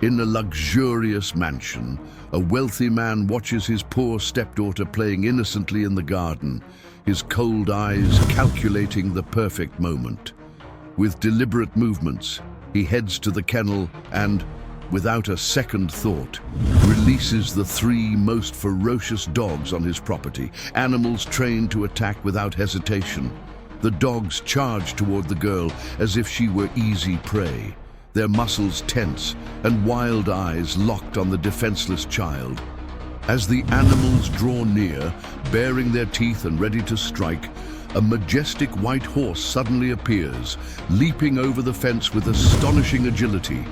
In a luxurious mansion, a wealthy man watches his poor stepdaughter playing innocently in the garden, his cold eyes calculating the perfect moment. With deliberate movements, he heads to the kennel and, without a second thought, releases the three most ferocious dogs on his property, animals trained to attack without hesitation. The dogs charge toward the girl as if she were easy prey, their muscles tense and wild eyes locked on the defenseless child. As the animals draw near, baring their teeth and ready to strike, a majestic white horse suddenly appears, leaping over the fence with astonishing agility.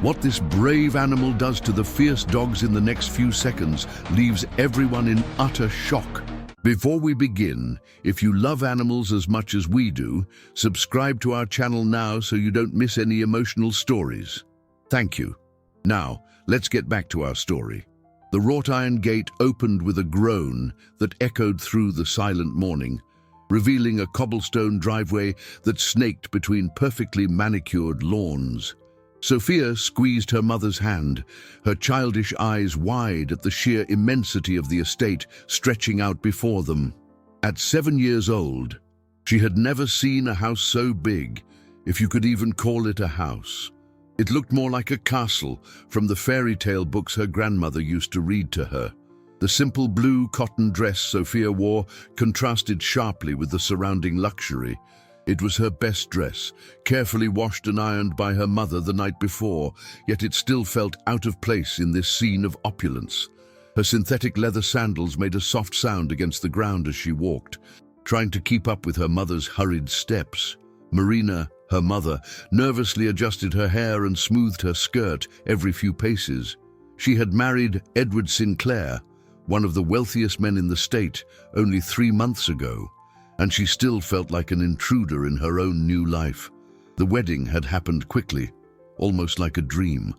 What this brave animal does to the fierce dogs in the next few seconds leaves everyone in utter shock. Before we begin, if you love animals as much as we do, subscribe to our channel now so you don't miss any emotional stories. Thank you. Now, let's get back to our story. The wrought iron gate opened with a groan that echoed through the silent morning, revealing a cobblestone driveway that snaked between perfectly manicured lawns. Sophia squeezed her mother's hand, her childish eyes wide at the sheer immensity of the estate stretching out before them. At 7 years old, she had never seen a house so big, if you could even call it a house. It looked more like a castle from the fairy tale books her grandmother used to read to her. The simple blue cotton dress Sophia wore contrasted sharply with the surrounding luxury. It was her best dress, carefully washed and ironed by her mother the night before, yet it still felt out of place in this scene of opulence. Her synthetic leather sandals made a soft sound against the ground as she walked, trying to keep up with her mother's hurried steps. Marina, her mother, nervously adjusted her hair and smoothed her skirt every few paces. She had married Edward Sinclair, one of the wealthiest men in the state, only 3 months ago, and she still felt like an intruder in her own new life. The wedding had happened quickly, almost like a dream,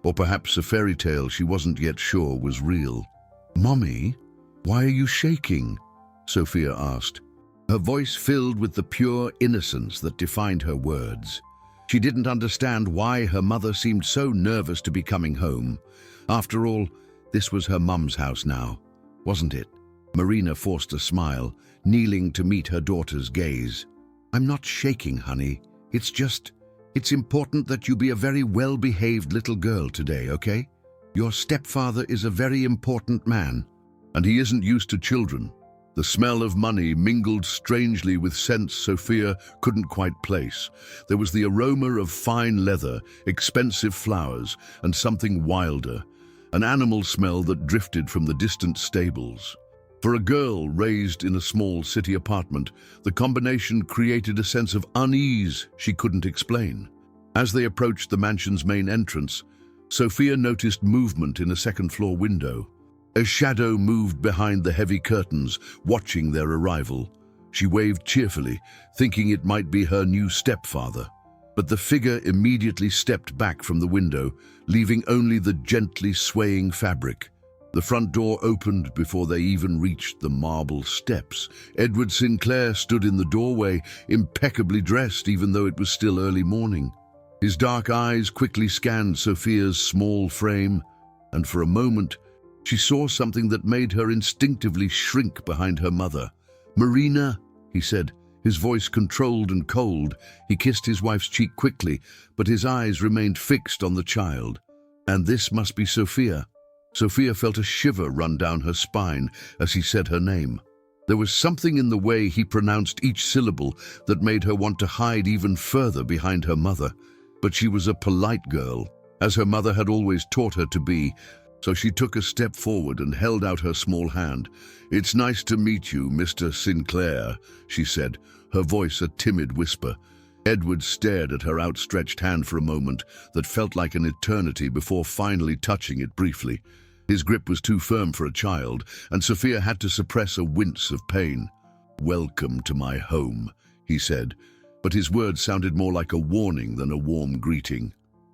or perhaps a fairy tale she wasn't yet sure was real. "Mommy, why are you shaking?" Sophia asked, her voice filled with the pure innocence that defined her words. She didn't understand why her mother seemed so nervous to be coming home. After all, this was her mum's house now, wasn't it? Marina forced a smile, kneeling to meet her daughter's gaze. "I'm not shaking, honey. It's important that you be a very well-behaved little girl today, okay? Your stepfather is a very important man, and he isn't used to children." The smell of money mingled strangely with scents Sophia couldn't quite place. There was the aroma of fine leather, expensive flowers, and something wilder, an animal smell that drifted from the distant stables. For a girl raised in a small city apartment, the combination created a sense of unease she couldn't explain. As they approached the mansion's main entrance, Sophia noticed movement in a second-floor window. A shadow moved behind the heavy curtains, watching their arrival. She waved cheerfully, thinking it might be her new stepfather. But the figure immediately stepped back from the window, leaving only the gently swaying fabric. The front door opened before they even reached the marble steps. Edward Sinclair stood in the doorway, impeccably dressed even though it was still early morning. His dark eyes quickly scanned Sophia's small frame, and for a moment she saw something that made her instinctively shrink behind her mother. "Marina," he said, his voice controlled and cold. He kissed his wife's cheek quickly, but his eyes remained fixed on the child. And this must be Sophia. Sophia felt a shiver run down her spine as he said her name. There was something in the way he pronounced each syllable that made her want to hide even further behind her mother. But she was a polite girl, as her mother had always taught her to be, so she took a step forward and held out her small hand. "It's nice to meet you, Mr. Sinclair," she said, her voice a timid whisper. Edward stared at her outstretched hand for a moment that felt like an eternity before finally touching it briefly. His grip was too firm for a child, and Sophia had to suppress a wince of pain. "Welcome to my home," he said, but his words sounded more like a warning than a warm greeting.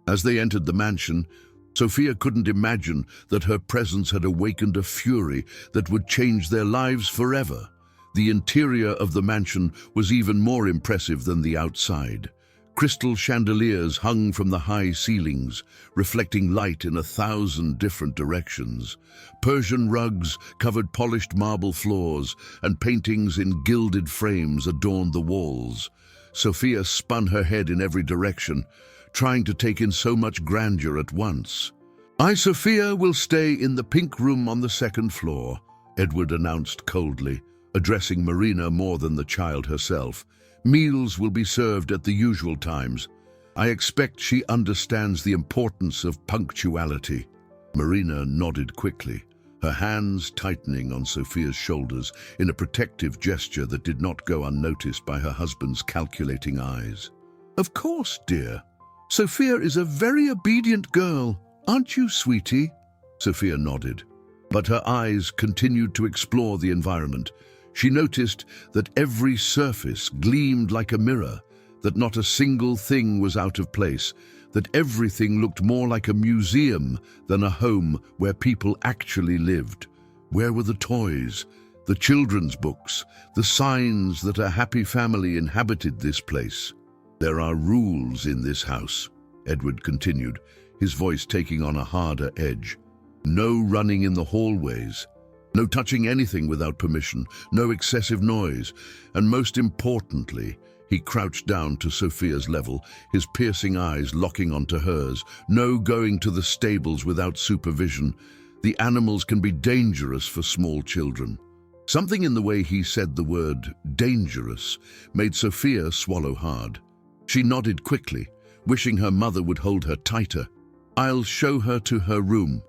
As they entered the mansion, Sophia couldn't imagine that her presence had awakened a fury that would change their lives forever. The interior of the mansion was even more impressive than the outside. Crystal chandeliers hung from the high ceilings, reflecting light in 1,000 different directions. Persian rugs covered polished marble floors, and paintings in gilded frames adorned the walls. Sophia spun her head in every direction, trying to take in so much grandeur at once. "I, Sophia, will stay in the pink room on the second floor," Edward announced coldly, addressing Marina more than the child herself. "Meals will be served at the usual times. I expect she understands the importance of punctuality." Marina nodded quickly, her hands tightening on Sophia's shoulders in a protective gesture that did not go unnoticed by her husband's calculating eyes. "Of course, dear. Sophia is a very obedient girl, aren't you, sweetie?" Sophia nodded, but her eyes continued to explore the environment. She noticed that every surface gleamed like a mirror, that not a single thing was out of place, that everything looked more like a museum than a home where people actually lived. Where were the toys, the children's books, the signs that a happy family inhabited this place? "There are rules in this house," Edward continued, his voice taking on a harder edge. "No running in the hallways. No touching anything without permission, no excessive noise, and most importantly," he crouched down to Sophia's level, his piercing eyes locking onto hers, "no going to the stables without supervision. The animals can be dangerous for small children." Something in the way he said the word dangerous made Sophia swallow hard. She nodded quickly, wishing her mother would hold her tighter. "I'll show her to her room,"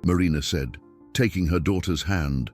Marina said, taking her daughter's hand.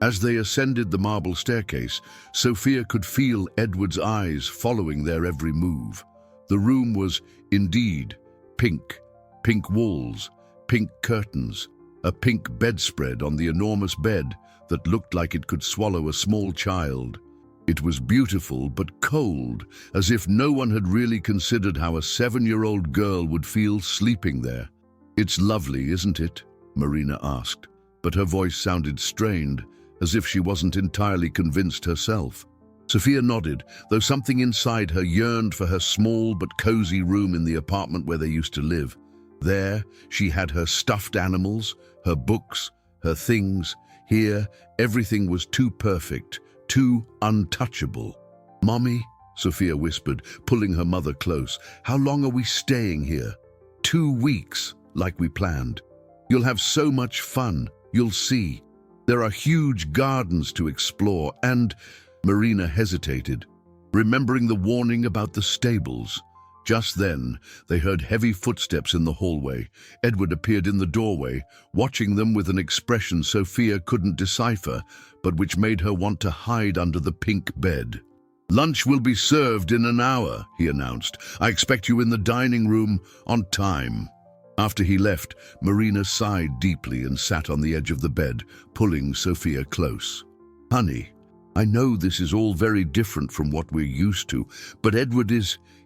As they ascended the marble staircase, Sophia could feel Edward's eyes following their every move. The room was, indeed, pink. Pink walls, pink curtains, a pink bedspread on the enormous bed that looked like it could swallow a small child. It was beautiful but cold, as if no one had really considered how a 7-year-old girl would feel sleeping there. "It's lovely, isn't it?" Marina asked, but her voice sounded strained, as if she wasn't entirely convinced herself. Sophia nodded, though something inside her yearned for her small but cozy room in the apartment where they used to live. There, she had her stuffed animals, her books, her things. Here, everything was too perfect, too untouchable. "Mommy," Sophia whispered, pulling her mother close, "how long are we staying here?" 2 weeks, like we planned. You'll have so much fun, you'll see. There are huge gardens to explore and—" Marina hesitated, remembering the warning about the stables. Just then, they heard heavy footsteps in the hallway. Edward appeared in the doorway, watching them with an expression Sophia couldn't decipher, but which made her want to hide under the pink bed. "Lunch will be served in an hour," he announced. "I expect you in the dining room on time." After he left, Marina sighed deeply and sat on the edge of the bed, pulling Sophia close. "Honey, I know this is all very different from what we're used to, but Edward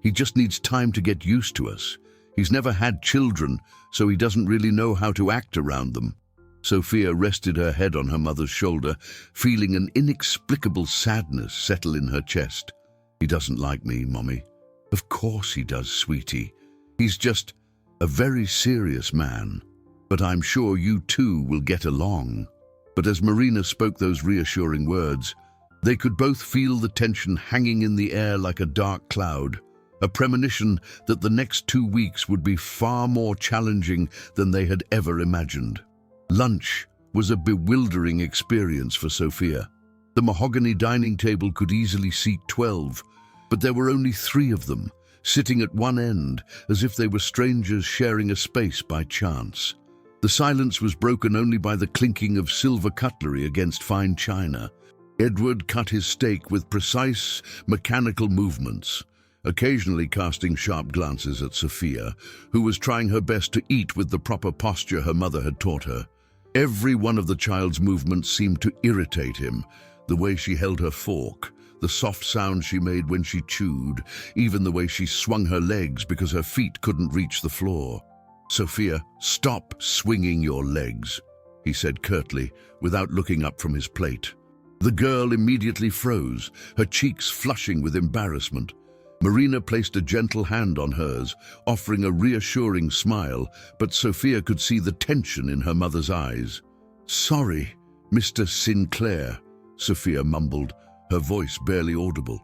he just needs time to get used to us. He's never had children, so he doesn't really know how to act around them." Sophia rested her head on her mother's shoulder, feeling an inexplicable sadness settle in her chest. "He doesn't like me, Mommy." "Of course he does, sweetie. He's just a very serious man. But I'm sure you two will get along." But as Marina spoke those reassuring words, they could both feel the tension hanging in the air like a dark cloud, a premonition that the next 2 weeks would be far more challenging than they had ever imagined. Lunch was a bewildering experience for Sophia. The mahogany dining table could easily seat 12, but there were only 3 of them, sitting at one end as if they were strangers sharing a space by chance. The silence was broken only by the clinking of silver cutlery against fine china. Edward cut his steak with precise, mechanical movements, occasionally casting sharp glances at Sophia, who was trying her best to eat with the proper posture her mother had taught her. Every one of the child's movements seemed to irritate him, the way she held her fork, the soft sound she made when she chewed, even the way she swung her legs because her feet couldn't reach the floor. "Sophia, stop swinging your legs," he said curtly, without looking up from his plate. The girl immediately froze, her cheeks flushing with embarrassment. Marina placed a gentle hand on hers, offering a reassuring smile, but Sophia could see the tension in her mother's eyes. "Sorry, Mr. Sinclair," Sophia mumbled, her voice barely audible.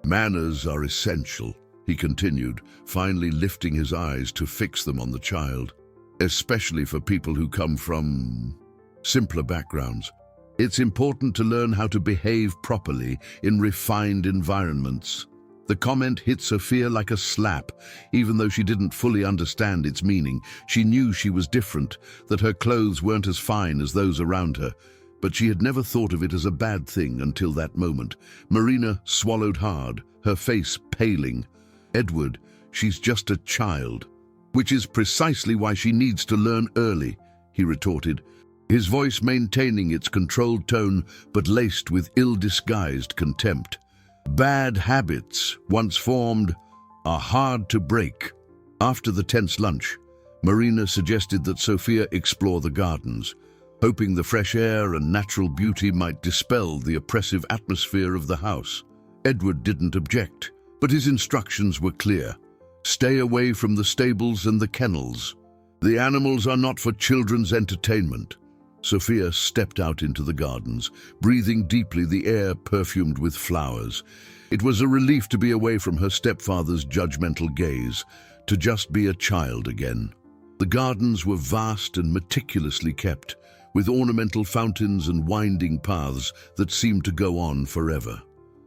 "Manners are essential," he continued, finally lifting his eyes to fix them on the child. "Especially for people who come from simpler backgrounds. It's important to learn how to behave properly in refined environments." The comment hit Sophia like a slap. Even though she didn't fully understand its meaning, she knew she was different, that her clothes weren't as fine as those around her. But she had never thought of it as a bad thing until that moment. Marina swallowed hard, her face paling. "Edward, she's just a child." "Which is precisely why she needs to learn early," he retorted, his voice maintaining its controlled tone but laced with ill-disguised contempt. "Bad habits, once formed, are hard to break." After the tense lunch, Marina suggested that Sophia explore the gardens, hoping the fresh air and natural beauty might dispel the oppressive atmosphere of the house. Edward didn't object, but his instructions were clear. Stay away from the stables and the kennels. The animals are not for children's entertainment. Sophia stepped out into the gardens, breathing deeply the air perfumed with flowers. It was a relief to be away from her stepfather's judgmental gaze, to just be a child again. The gardens were vast and meticulously kept, with ornamental fountains and winding paths that seemed to go on forever.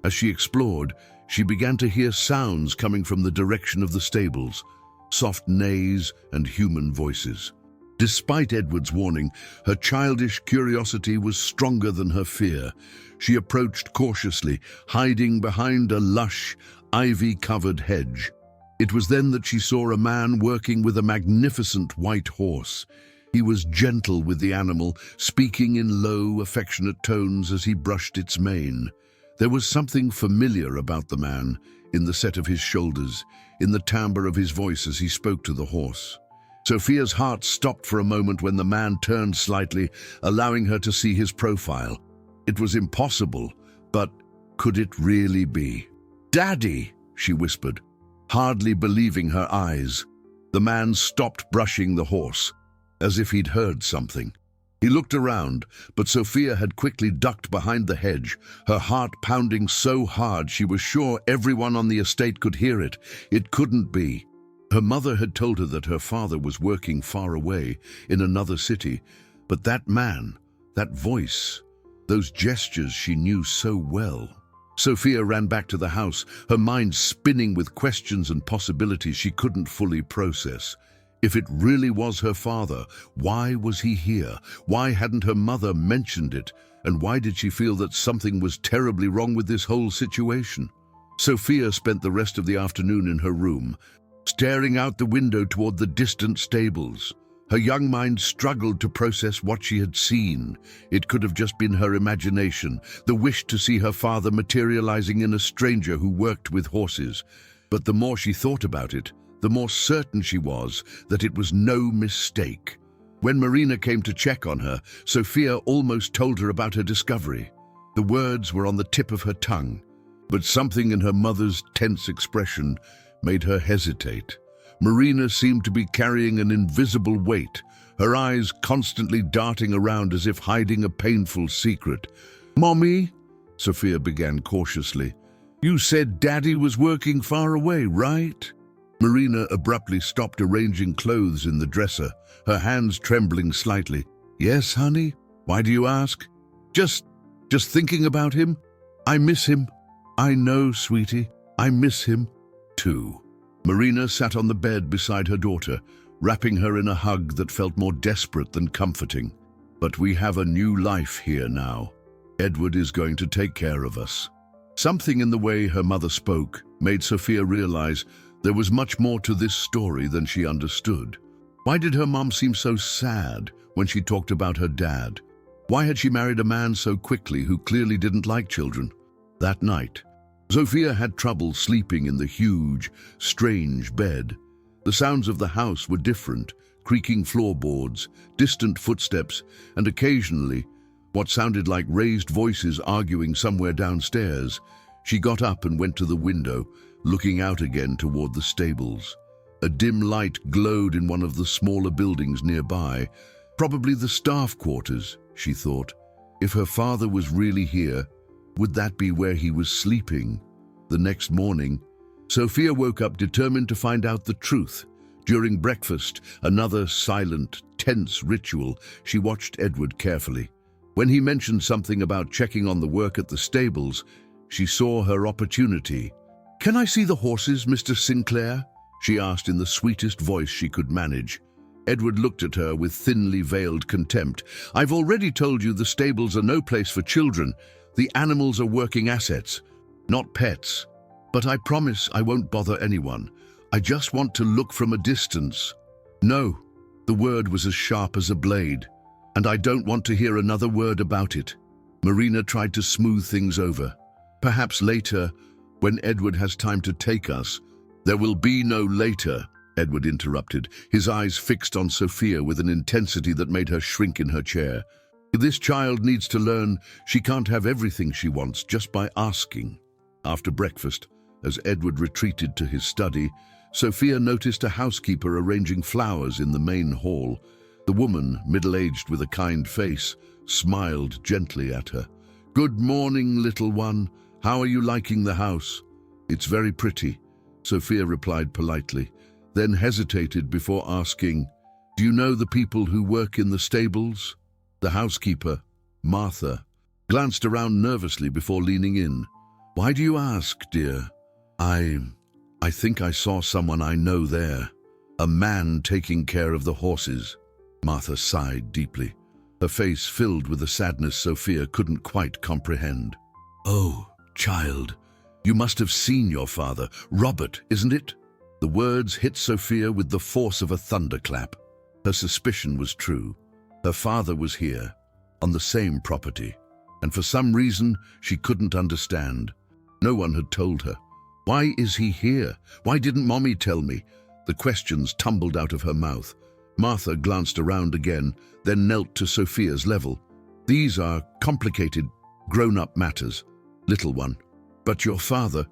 As she explored, she began to hear sounds coming from the direction of the stables, soft neighs and human voices. Despite Edward's warning, her childish curiosity was stronger than her fear. She approached cautiously, hiding behind a lush, ivy-covered hedge. It was then that she saw a man working with a magnificent white horse. He was gentle with the animal, speaking in low, affectionate tones as he brushed its mane. There was something familiar about the man, in the set of his shoulders, in the timbre of his voice as he spoke to the horse. Sophia's heart stopped for a moment when the man turned slightly, allowing her to see his profile. It was impossible, but could it really be? "Daddy," she whispered, hardly believing her eyes. The man stopped brushing the horse, as if he'd heard something. He looked around, but Sophia had quickly ducked behind the hedge, her heart pounding so hard she was sure everyone on the estate could hear it. It couldn't be. Her mother had told her that her father was working far away, in another city, but that man, that voice, those gestures she knew so well. Sophia ran back to the house, her mind spinning with questions and possibilities she couldn't fully process. If it really was her father, why was he here? Why hadn't her mother mentioned it? And why did she feel that something was terribly wrong with this whole situation? Sophia spent the rest of the afternoon in her room, staring out the window toward the distant stables. Her young mind struggled to process what she had seen. It could have just been her imagination, the wish to see her father materializing in a stranger who worked with horses. But the more she thought about it, the more certain she was that it was no mistake. When Marina came to check on her, Sophia almost told her about her discovery. The words were on the tip of her tongue, but something in her mother's tense expression made her hesitate. Marina seemed to be carrying an invisible weight, her eyes constantly darting around as if hiding a painful secret. "Mommy," Sophia began cautiously, "you said Daddy was working far away, right?" Marina abruptly stopped arranging clothes in the dresser, her hands trembling slightly. "Yes, honey? Why do you ask?" Just thinking about him. I miss him." "I know, sweetie. I miss him too." Marina sat on the bed beside her daughter, wrapping her in a hug that felt more desperate than comforting. "But we have a new life here now. Edward is going to take care of us." Something in the way her mother spoke made Sophia realize there was much more to this story than she understood. Why did her mom seem so sad when she talked about her dad? Why had she married a man so quickly who clearly didn't like children? That night, Sophia had trouble sleeping in the huge, strange bed. The sounds of the house were different, creaking floorboards, distant footsteps, and occasionally, what sounded like raised voices arguing somewhere downstairs. She got up and went to the window, looking out again toward the stables. A dim light glowed in one of the smaller buildings nearby. Probably the staff quarters, she thought. If her father was really here, would that be where he was sleeping? The next morning, Sophia woke up determined to find out the truth. During breakfast, another silent, tense ritual, she watched Edward carefully. When he mentioned something about checking on the work at the stables, she saw her opportunity. "Can I see the horses, Mr. Sinclair?" she asked in the sweetest voice she could manage. Edward looked at her with thinly veiled contempt. "I've already told you the stables are no place for children. The animals are working assets, not pets. But I promise I won't bother anyone. I just want to look from a distance." "No," the word was as sharp as a blade. "And I don't want to hear another word about it." Marina tried to smooth things over. "Perhaps later, when Edward has time to take us." "There will be no later," Edward interrupted, his eyes fixed on Sophia with an intensity that made her shrink in her chair. "This child needs to learn she can't have everything she wants just by asking." After breakfast, as Edward retreated to his study, Sophia noticed a housekeeper arranging flowers in the main hall. The woman, middle-aged with a kind face, smiled gently at her. "Good morning, little one. How are you liking the house?" "It's very pretty," Sophia replied politely, then hesitated before asking, "Do you know the people who work in the stables?" The housekeeper, Martha, glanced around nervously before leaning in. "Why do you ask, dear?" I think I saw someone I know there. A man taking care of the horses." Martha sighed deeply, her face filled with a sadness Sophia couldn't quite comprehend. "Oh, child, you must have seen your father. Robert, isn't it?" The words hit Sophia with the force of a thunderclap. Her suspicion was true. Her father was here, on the same property, and for some reason she couldn't understand. No one had told her. Why is he here? Why didn't Mommy tell me? The questions tumbled out of her mouth. Martha glanced around again, then knelt to Sophia's level. "These are complicated, grown-up matters, little one. But your father,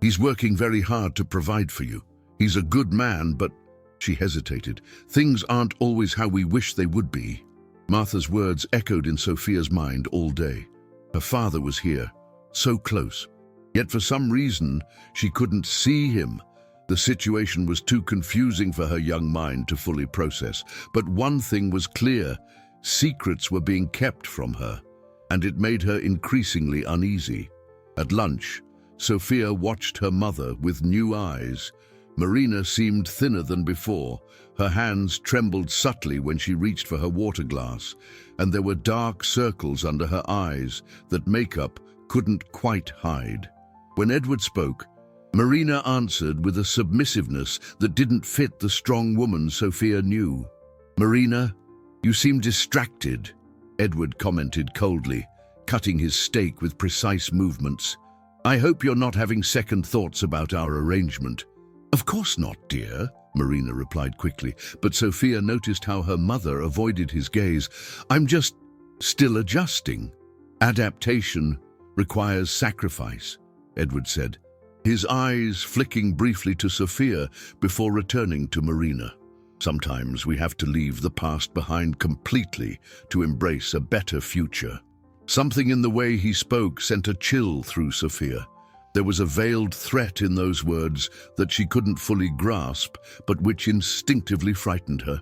he's working very hard to provide for you. He's a good man, but..." She hesitated. "Things aren't always how we wish they would be." Martha's words echoed in Sophia's mind all day. Her father was here, so close. Yet for some reason, she couldn't see him. The situation was too confusing for her young mind to fully process. But one thing was clear: secrets were being kept from her, and it made her increasingly uneasy. At lunch, Sophia watched her mother with new eyes. Marina seemed thinner than before. Her hands trembled subtly when she reached for her water glass, and there were dark circles under her eyes that makeup couldn't quite hide. When Edward spoke, Marina answered with a submissiveness that didn't fit the strong woman Sophia knew. "Marina, you seem distracted," Edward commented coldly, cutting his steak with precise movements. "I hope you're not having second thoughts about our arrangement." "Of course not, dear," Marina replied quickly, but Sophia noticed how her mother avoided his gaze. "I'm just still adjusting." "Adaptation requires sacrifice," Edward said, his eyes flicking briefly to Sophia before returning to Marina. "Sometimes we have to leave the past behind completely to embrace a better future." Something in the way he spoke sent a chill through Sophia. There was a veiled threat in those words that she couldn't fully grasp, but which instinctively frightened her.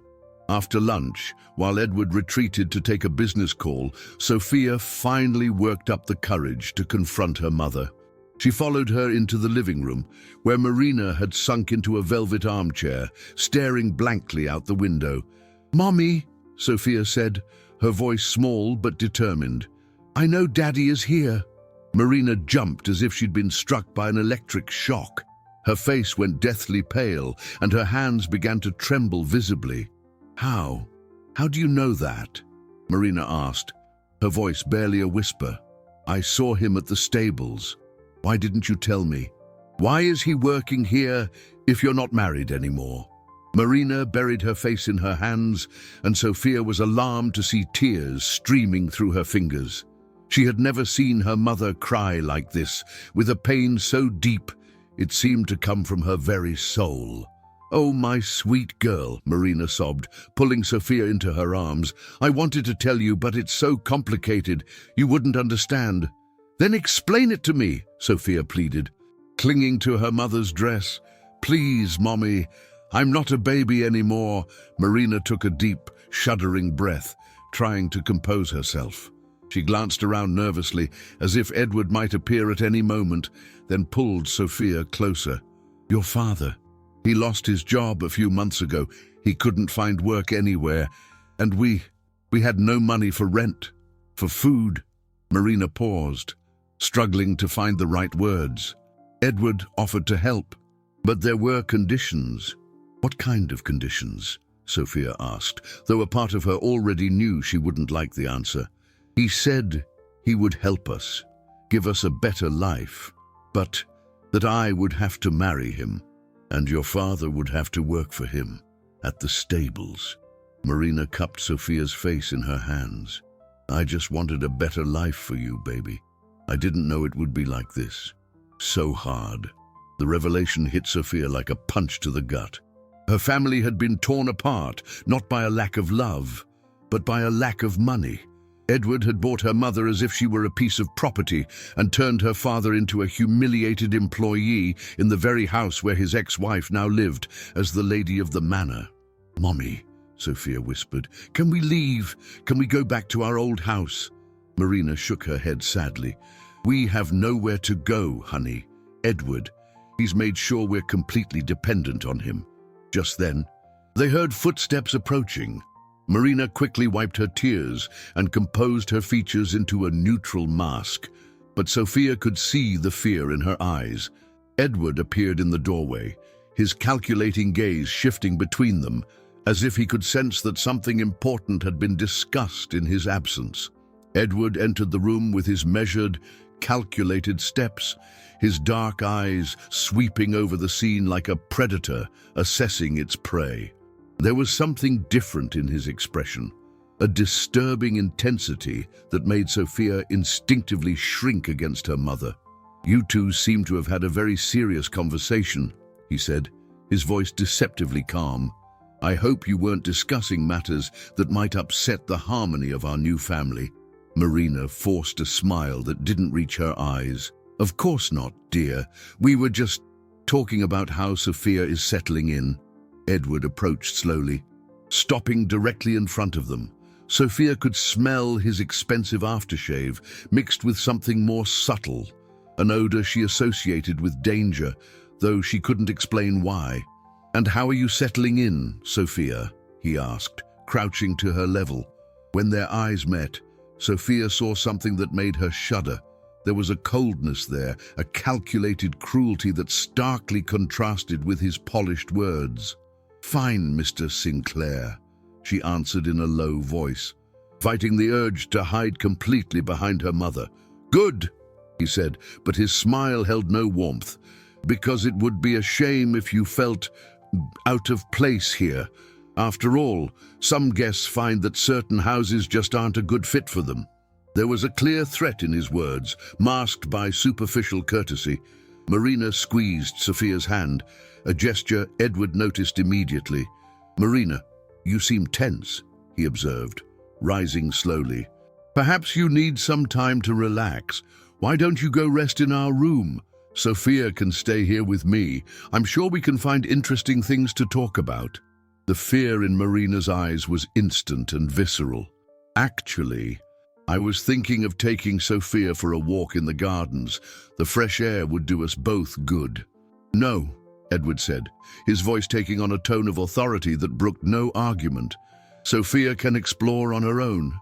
After lunch, while Edward retreated to take a business call, Sophia finally worked up the courage to confront her mother. She followed her into the living room, where Marina had sunk into a velvet armchair, staring blankly out the window. "Mommy," Sophia said, her voice small but determined, "I know Daddy is here." Marina jumped as if she'd been struck by an electric shock. Her face went deathly pale, and her hands began to tremble visibly. How do you know that?" Marina asked, her voice barely a whisper. "I saw him at the stables. Why didn't you tell me? Why is he working here if you're not married anymore?" Marina buried her face in her hands, and Sophia was alarmed to see tears streaming through her fingers. She had never seen her mother cry like this, with a pain so deep It seemed to come from her very soul. "Oh, my sweet girl," Marina sobbed, pulling Sophia into her arms. "I wanted to tell you, but it's so complicated. You wouldn't understand." "Then explain it to me," Sophia pleaded, clinging to her mother's dress. "Please, Mommy, I'm not a baby anymore." Marina took a deep, shuddering breath, trying to compose herself. She glanced around nervously, as if Edward might appear at any moment, then pulled Sophia closer. "Your father. He lost his job a few months ago. He couldn't find work anywhere. And we had no money for rent, for food." Marina paused, struggling to find the right words. Edward offered to help, but there were conditions. "What kind of conditions?" Sophia asked, though a part of her already knew she wouldn't like the answer. "He said he would help us, give us a better life, but that I would have to marry him. And your father would have to work for him, at the stables." Marina cupped Sophia's face in her hands. "I just wanted a better life for you, baby. I didn't know it would be like this. So hard." The revelation hit Sophia like a punch to the gut. Her family had been torn apart, not by a lack of love, but by a lack of money. Edward had bought her mother as if she were a piece of property and turned her father into a humiliated employee in the very house where his ex-wife now lived as the lady of the manor. "Mommy," Sophia whispered, "can we leave? Can we go back to our old house?" Marina shook her head sadly. "We have nowhere to go, honey. Edward, he's made sure we're completely dependent on him." Just then, they heard footsteps approaching. Marina quickly wiped her tears and composed her features into a neutral mask, but Sophia could see the fear in her eyes. Edward appeared in the doorway, his calculating gaze shifting between them, as if he could sense that something important had been discussed in his absence. Edward entered the room with his measured, calculated steps, his dark eyes sweeping over the scene like a predator assessing its prey. There was something different in his expression, a disturbing intensity that made Sophia instinctively shrink against her mother. "You two seem to have had a very serious conversation," he said, his voice deceptively calm. "I hope you weren't discussing matters that might upset the harmony of our new family." Marina forced a smile that didn't reach her eyes. "Of course not, dear. We were just talking about how Sophia is settling in." Edward approached slowly, stopping directly in front of them. Sophia could smell his expensive aftershave mixed with something more subtle, an odor she associated with danger, though she couldn't explain why. "And how are you settling in, Sophia?" he asked, crouching to her level. When their eyes met, Sophia saw something that made her shudder. There was a coldness there, a calculated cruelty that starkly contrasted with his polished words. "Fine, Mr. Sinclair," she answered in a low voice, fighting the urge to hide completely behind her mother. "Good," he said, but his smile held no warmth. "Because it would be a shame if you felt out of place here. After all, some guests find that certain houses just aren't a good fit for them." There was a clear threat in his words, masked by superficial courtesy. Marina squeezed Sophia's hand, a gesture Edward noticed immediately. "Marina, you seem tense," he observed, rising slowly. "Perhaps you need some time to relax. Why don't you go rest in our room? Sophia can stay here with me. I'm sure we can find interesting things to talk about." The fear in Marina's eyes was instant and visceral. "Actually, I was thinking of taking Sophia for a walk in the gardens. The fresh air would do us both good." "No," Edward said, his voice taking on a tone of authority that brooked no argument. "Sophia can explore on her own.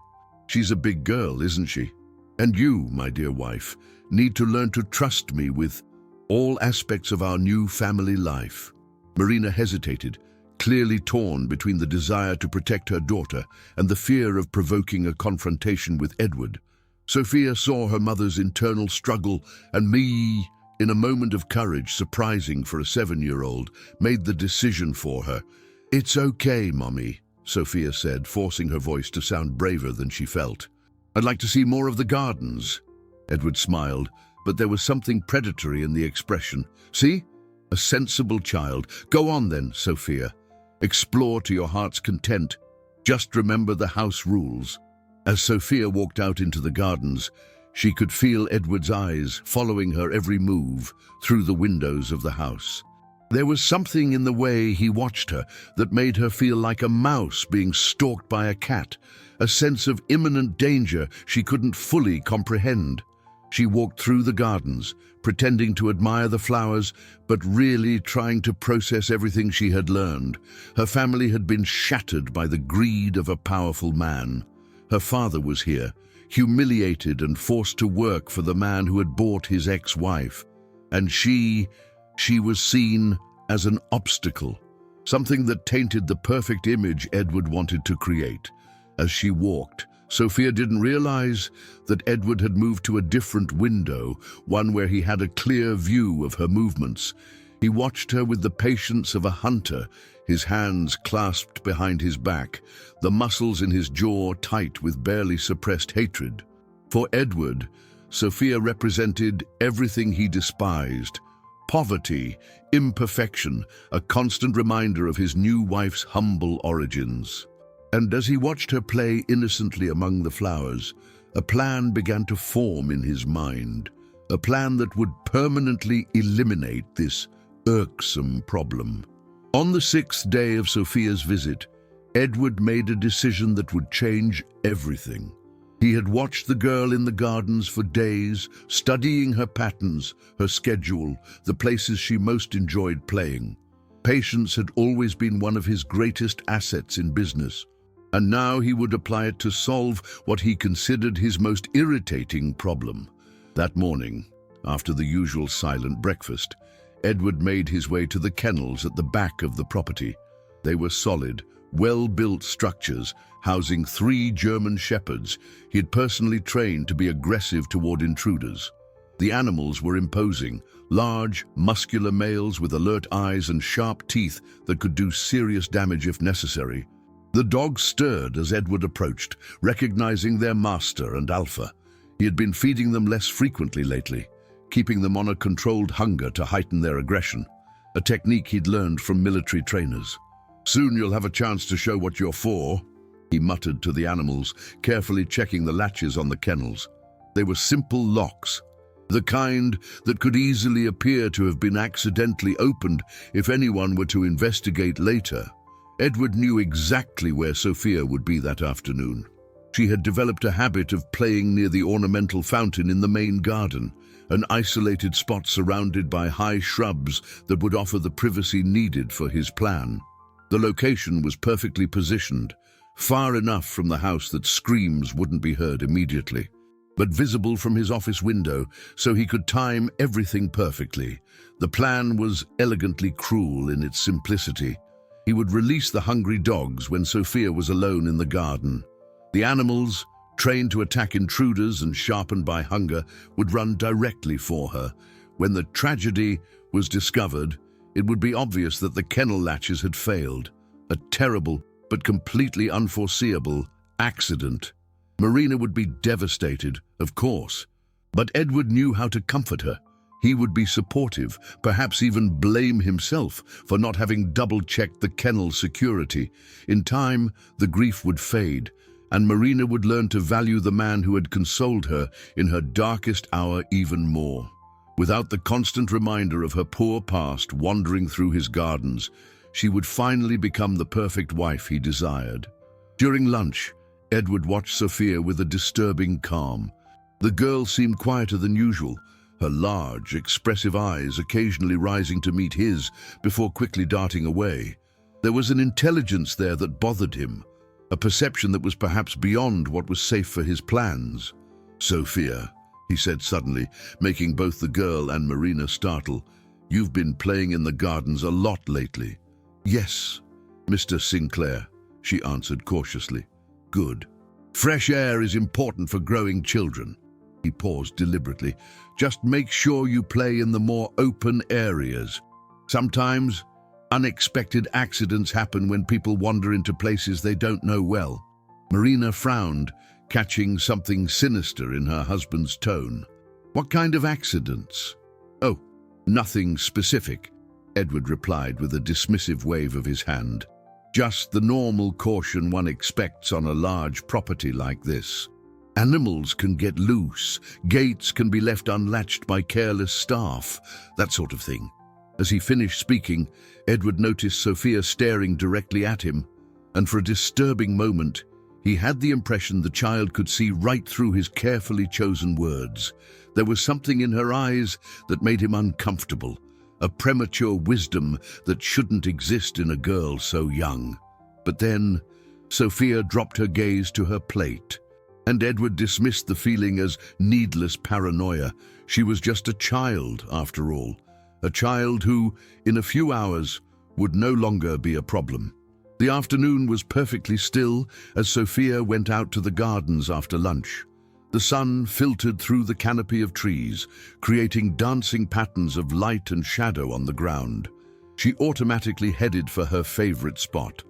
She's a big girl, isn't she? And you, my dear wife, need to learn to trust me with all aspects of our new family life." Marina hesitated, clearly torn between the desire to protect her daughter and the fear of provoking a confrontation with Edward. Sophia saw her mother's internal struggle and in a moment of courage surprising for a 7-year-old, made the decision for her. "It's okay, Mommy," Sophia said, forcing her voice to sound braver than she felt. "I'd like to see more of the gardens." Edward smiled, but there was something predatory in the expression. See? A sensible child. Go on then, Sophia. Explore to your heart's content. Just remember the house rules. As Sophia walked out into the gardens, she could feel Edward's eyes following her every move through the windows of the house. There was something in the way he watched her that made her feel like a mouse being stalked by a cat, a sense of imminent danger she couldn't fully comprehend. She walked through the gardens, pretending to admire the flowers, but really trying to process everything she had learned. Her family had been shattered by the greed of a powerful man. Her father was here, humiliated and forced to work for the man who had bought his ex-wife. And she was seen as an obstacle, something that tainted the perfect image Edward wanted to create. As she walked, Sophia didn't realize that Edward had moved to a different window, one where he had a clear view of her movements. He watched her with the patience of a hunter, his hands clasped behind his back, the muscles in his jaw tight with barely suppressed hatred. For Edward, Sophia represented everything he despised: poverty, imperfection, a constant reminder of his new wife's humble origins. And as he watched her play innocently among the flowers, a plan began to form in his mind, a plan that would permanently eliminate this irksome problem. On the 6th day of Sophia's visit, Edward made a decision that would change everything. He had watched the girl in the gardens for days, studying her patterns, her schedule, the places she most enjoyed playing. Patience had always been one of his greatest assets in business, and now he would apply it to solve what he considered his most irritating problem. That morning, after the usual silent breakfast, Edward made his way to the kennels at the back of the property. They were solid, well-built structures housing 3 German shepherds he had personally trained to be aggressive toward intruders. The animals were imposing, large, muscular males with alert eyes and sharp teeth that could do serious damage if necessary. The dogs stirred as Edward approached, recognizing their master and alpha. He had been feeding them less frequently lately, keeping them on a controlled hunger to heighten their aggression, a technique he'd learned from military trainers. "Soon you'll have a chance to show what you're for," he muttered to the animals, carefully checking the latches on the kennels. They were simple locks, the kind that could easily appear to have been accidentally opened if anyone were to investigate later. Edward knew exactly where Sophia would be that afternoon. She had developed a habit of playing near the ornamental fountain in the main garden, an isolated spot surrounded by high shrubs that would offer the privacy needed for his plan. The location was perfectly positioned, far enough from the house that screams wouldn't be heard immediately, but visible from his office window so he could time everything perfectly. The plan was elegantly cruel in its simplicity. He would release the hungry dogs when Sophia was alone in the garden. The animals, trained to attack intruders and sharpened by hunger, would run directly for her. When the tragedy was discovered, it would be obvious that the kennel latches had failed. A terrible but completely unforeseeable accident. Marina would be devastated, of course, but Edward knew how to comfort her. He would be supportive, perhaps even blame himself for not having double-checked the kennel security. In time, the grief would fade, and Marina would learn to value the man who had consoled her in her darkest hour even more. Without the constant reminder of her poor past wandering through his gardens, she would finally become the perfect wife he desired. During lunch, Edward watched Sophia with a disturbing calm. The girl seemed quieter than usual, her large, expressive eyes occasionally rising to meet his before quickly darting away. There was an intelligence there that bothered him, a perception that was perhaps beyond what was safe for his plans. "Sophia," he said suddenly, making both the girl and Marina startle, "you've been playing in the gardens a lot lately." "Yes, Mr. Sinclair," she answered cautiously. "Good. Fresh air is important for growing children." He paused deliberately. "Just make sure you play in the more open areas. Sometimes unexpected accidents happen when people wander into places they don't know well." Marina frowned, catching something sinister in her husband's tone. "What kind of accidents?" "Oh, nothing specific," Edward replied with a dismissive wave of his hand. "Just the normal caution one expects on a large property like this. Animals can get loose, gates can be left unlatched by careless staff, that sort of thing." As he finished speaking, Edward noticed Sophia staring directly at him, and for a disturbing moment, he had the impression the child could see right through his carefully chosen words. There was something in her eyes that made him uncomfortable, a premature wisdom that shouldn't exist in a girl so young. But then, Sophia dropped her gaze to her plate, and Edward dismissed the feeling as needless paranoia. She was just a child, after all. A child who, in a few hours, would no longer be a problem. The afternoon was perfectly still as Sophia went out to the gardens after lunch. The sun filtered through the canopy of trees, creating dancing patterns of light and shadow on the ground. She automatically headed for her favorite spot,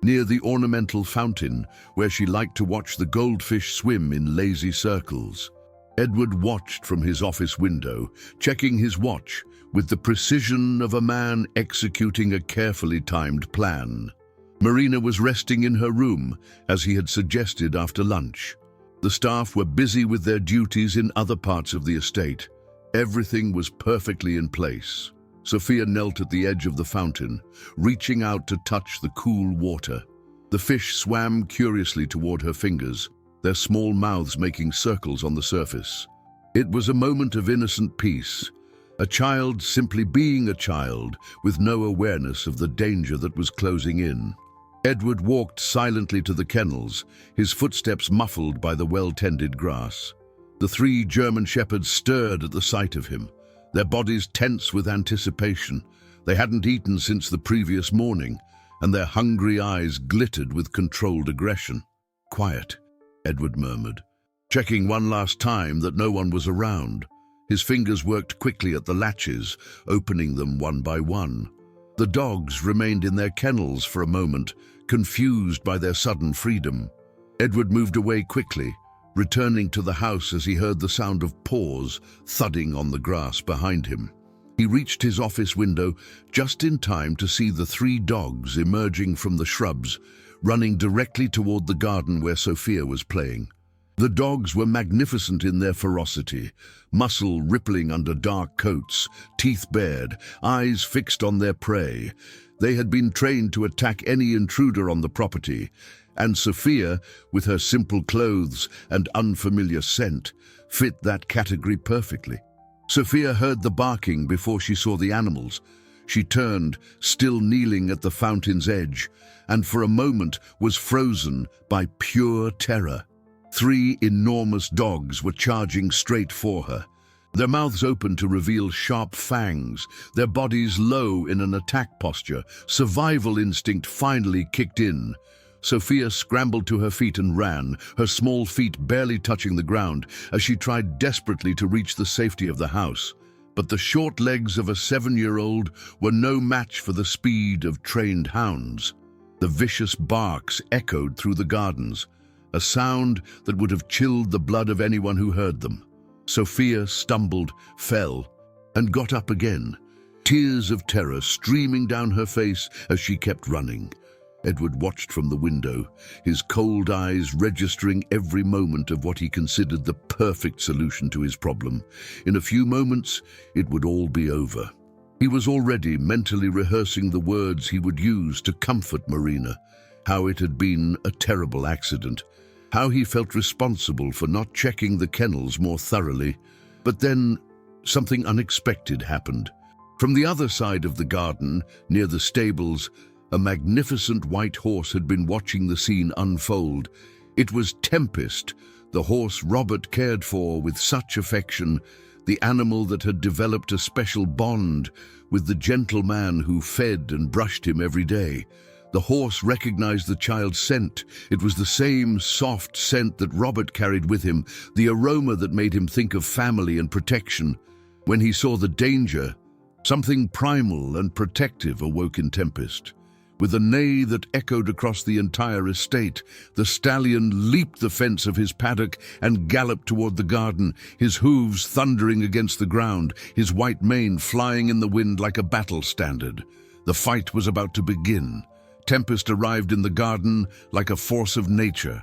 near the ornamental fountain where she liked to watch the goldfish swim in lazy circles. Edward watched from his office window, checking his watch with the precision of a man executing a carefully timed plan. Marina was resting in her room, as he had suggested after lunch. The staff were busy with their duties in other parts of the estate. Everything was perfectly in place. Sophia knelt at the edge of the fountain, reaching out to touch the cool water. The fish swam curiously toward her fingers, their small mouths making circles on the surface. It was a moment of innocent peace, a child simply being a child with no awareness of the danger that was closing in. Edward walked silently to the kennels, his footsteps muffled by the well-tended grass. The 3 German shepherds stirred at the sight of him, their bodies tense with anticipation. They hadn't eaten since the previous morning, and their hungry eyes glittered with controlled aggression. "Quiet," Edward murmured, checking one last time that no one was around. His fingers worked quickly at the latches, opening them one by one. The dogs remained in their kennels for a moment, confused by their sudden freedom. Edward moved away quickly, returning to the house as he heard the sound of paws thudding on the grass behind him. He reached his office window just in time to see the 3 dogs emerging from the shrubs, running directly toward the garden where Sophia was playing. The dogs were magnificent in their ferocity, muscle rippling under dark coats, teeth bared, eyes fixed on their prey. They had been trained to attack any intruder on the property, and Sophia, with her simple clothes and unfamiliar scent, fit that category perfectly. Sophia heard the barking before she saw the animals. She turned, still kneeling at the fountain's edge, and for a moment was frozen by pure terror. 3 enormous dogs were charging straight for her, their mouths open to reveal sharp fangs, their bodies low in an attack posture. Survival instinct finally kicked in. Sophia scrambled to her feet and ran, her small feet barely touching the ground as she tried desperately to reach the safety of the house. But the short legs of a 7-year-old were no match for the speed of trained hounds. The vicious barks echoed through the gardens, a sound that would have chilled the blood of anyone who heard them. Sophia stumbled, fell, and got up again, tears of terror streaming down her face as she kept running. Edward watched from the window, his cold eyes registering every moment of what he considered the perfect solution to his problem. In a few moments, it would all be over. He was already mentally rehearsing the words he would use to comfort Marina, how it had been a terrible accident, how he felt responsible for not checking the kennels more thoroughly. But then, something unexpected happened. From the other side of the garden, near the stables, a magnificent white horse had been watching the scene unfold. It was Tempest, the horse Robert cared for with such affection, the animal that had developed a special bond with the gentleman who fed and brushed him every day. The horse recognized the child's scent. It was the same soft scent that Robert carried with him, the aroma that made him think of family and protection. When he saw the danger, something primal and protective awoke in Tempest. With a neigh that echoed across the entire estate, the stallion leaped the fence of his paddock and galloped toward the garden, his hooves thundering against the ground, his white mane flying in the wind like a battle standard. The fight was about to begin. Tempest arrived in the garden like a force of nature.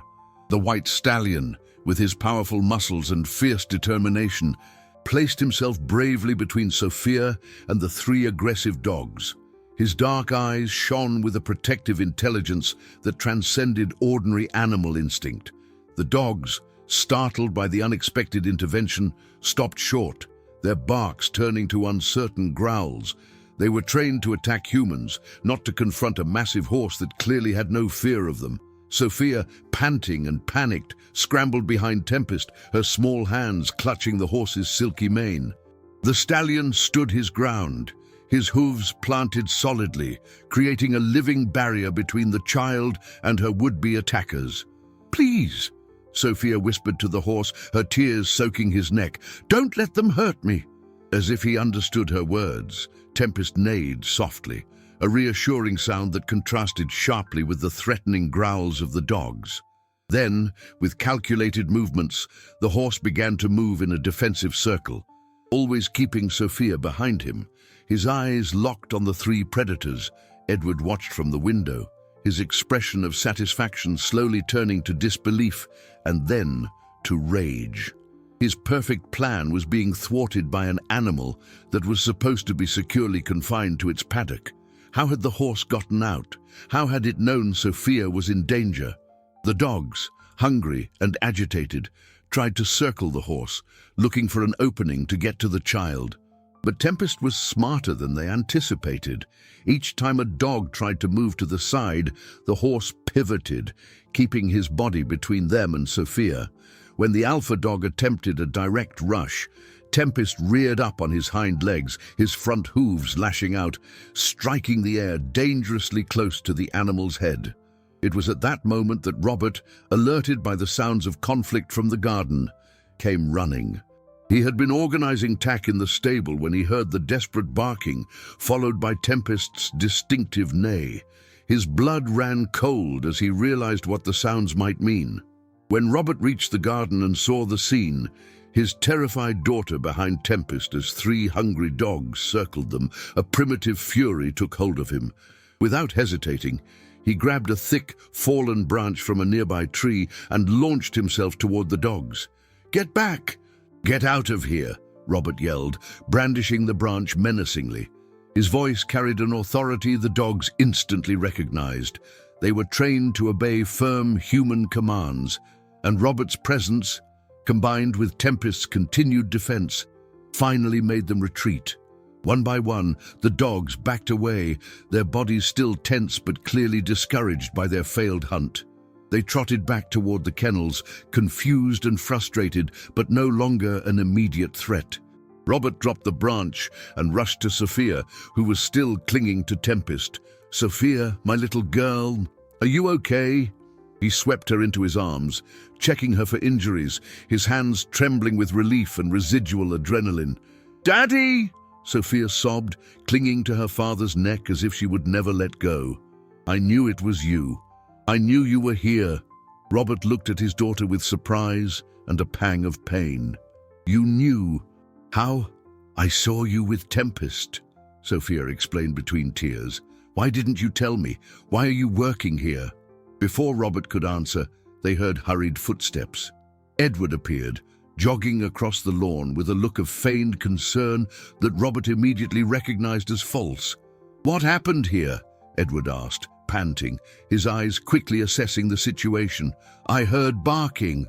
The white stallion, with his powerful muscles and fierce determination, placed himself bravely between Sophia and the three aggressive dogs. His dark eyes shone with a protective intelligence that transcended ordinary animal instinct. The dogs, startled by the unexpected intervention, stopped short, their barks turning to uncertain growls. They were trained to attack humans, not to confront a massive horse that clearly had no fear of them. Sophia, panting and panicked, scrambled behind Tempest, her small hands clutching the horse's silky mane. The stallion stood his ground, his hooves planted solidly, creating a living barrier between the child and her would-be attackers. "Please," Sophia whispered to the horse, her tears soaking his neck, "don't let them hurt me." As if he understood her words, Tempest neighed softly, a reassuring sound that contrasted sharply with the threatening growls of the dogs. Then, with calculated movements, the horse began to move in a defensive circle, always keeping Sophia behind him. His eyes locked on the three predators. Edward watched from the window, his expression of satisfaction slowly turning to disbelief and then to rage. His perfect plan was being thwarted by an animal that was supposed to be securely confined to its paddock. How had the horse gotten out? How had it known Sophia was in danger? The dogs, hungry and agitated, tried to circle the horse, looking for an opening to get to the child. But Tempest was smarter than they anticipated. Each time a dog tried to move to the side, the horse pivoted, keeping his body between them and Sophia. When the alpha dog attempted a direct rush, Tempest reared up on his hind legs, his front hooves lashing out, striking the air dangerously close to the animal's head. It was at that moment that Robert, alerted by the sounds of conflict from the garden, came running. He had been organizing tack in the stable when he heard the desperate barking, followed by Tempest's distinctive neigh. His blood ran cold as he realized what the sounds might mean. When Robert reached the garden and saw the scene, his terrified daughter behind Tempest as three hungry dogs circled them, a primitive fury took hold of him. Without hesitating, he grabbed a thick, fallen branch from a nearby tree and launched himself toward the dogs. "Get back! Get out of here!" Robert yelled, brandishing the branch menacingly. His voice carried an authority the dogs instantly recognized. They were trained to obey firm human commands, and Robert's presence, combined with Tempest's continued defense, finally made them retreat. One by one, the dogs backed away, their bodies still tense but clearly discouraged by their failed hunt. They trotted back toward the kennels, confused and frustrated, but no longer an immediate threat. Robert dropped the branch and rushed to Sophia, who was still clinging to Tempest. "Sophia, my little girl, are you okay?" He swept her into his arms, checking her for injuries, his hands trembling with relief and residual adrenaline. "Daddy!" Sophia sobbed, clinging to her father's neck as if she would never let go. "I knew it was you. I knew you were here." Robert looked at his daughter with surprise and a pang of pain. "You knew? How?" "I saw you with Tempest," Sophia explained between tears. "Why didn't you tell me? Why are you working here?" Before Robert could answer, they heard hurried footsteps. Edward appeared, jogging across the lawn with a look of feigned concern that Robert immediately recognized as false. "What happened here?" Edward asked, panting, his eyes quickly assessing the situation. "I heard barking.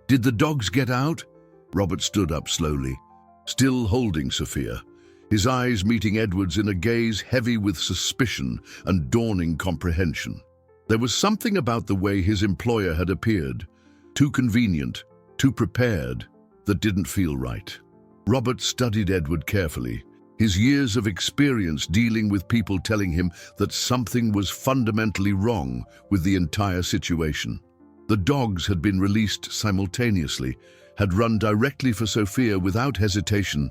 Did the dogs get out?" Robert stood up slowly, still holding Sophia, his eyes meeting Edward's in a gaze heavy with suspicion and dawning comprehension. There was something about the way his employer had appeared, too convenient, too prepared, that didn't feel right. Robert studied Edward carefully, his years of experience dealing with people telling him that something was fundamentally wrong with the entire situation. The dogs had been released simultaneously, had run directly for Sophia without hesitation,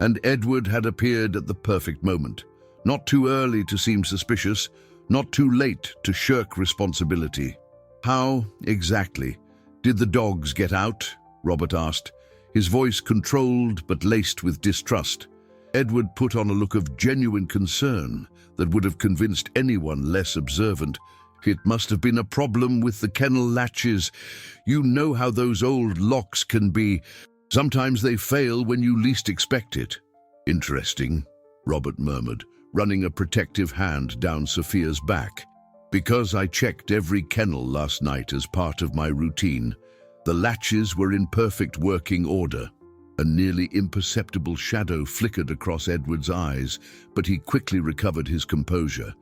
and Edward had appeared at the perfect moment. Not too early to seem suspicious, Not too late to shirk responsibility. How, exactly, did the dogs get out? Robert asked, his voice controlled but laced with distrust. Edward put on a look of genuine concern that would have convinced anyone less observant. It must have been a problem with the kennel latches. You know how those old locks can be. Sometimes they fail when you least expect it. Interesting, Robert murmured, running a protective hand down Sophia's back. Because I checked every kennel last night as part of my routine, the latches were in perfect working order. A nearly imperceptible shadow flickered across Edward's eyes, but he quickly recovered his composure.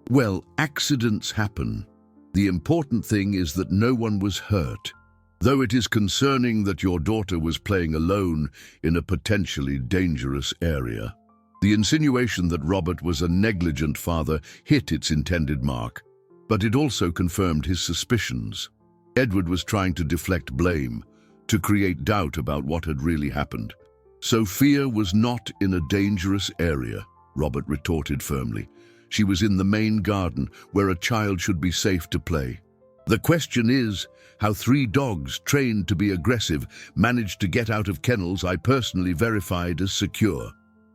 Well, accidents happen. The important thing is that no one was hurt. Though it is concerning that your daughter was playing alone in a potentially dangerous area. The insinuation that Robert was a negligent father hit its intended mark, but it also confirmed his suspicions. Edward was trying to deflect blame, to create doubt about what had really happened. Sophia was not in a dangerous area, Robert retorted firmly. She was in the main garden, where a child should be safe to play. The question is how 3 dogs trained to be aggressive managed to get out of kennels I personally verified as secure.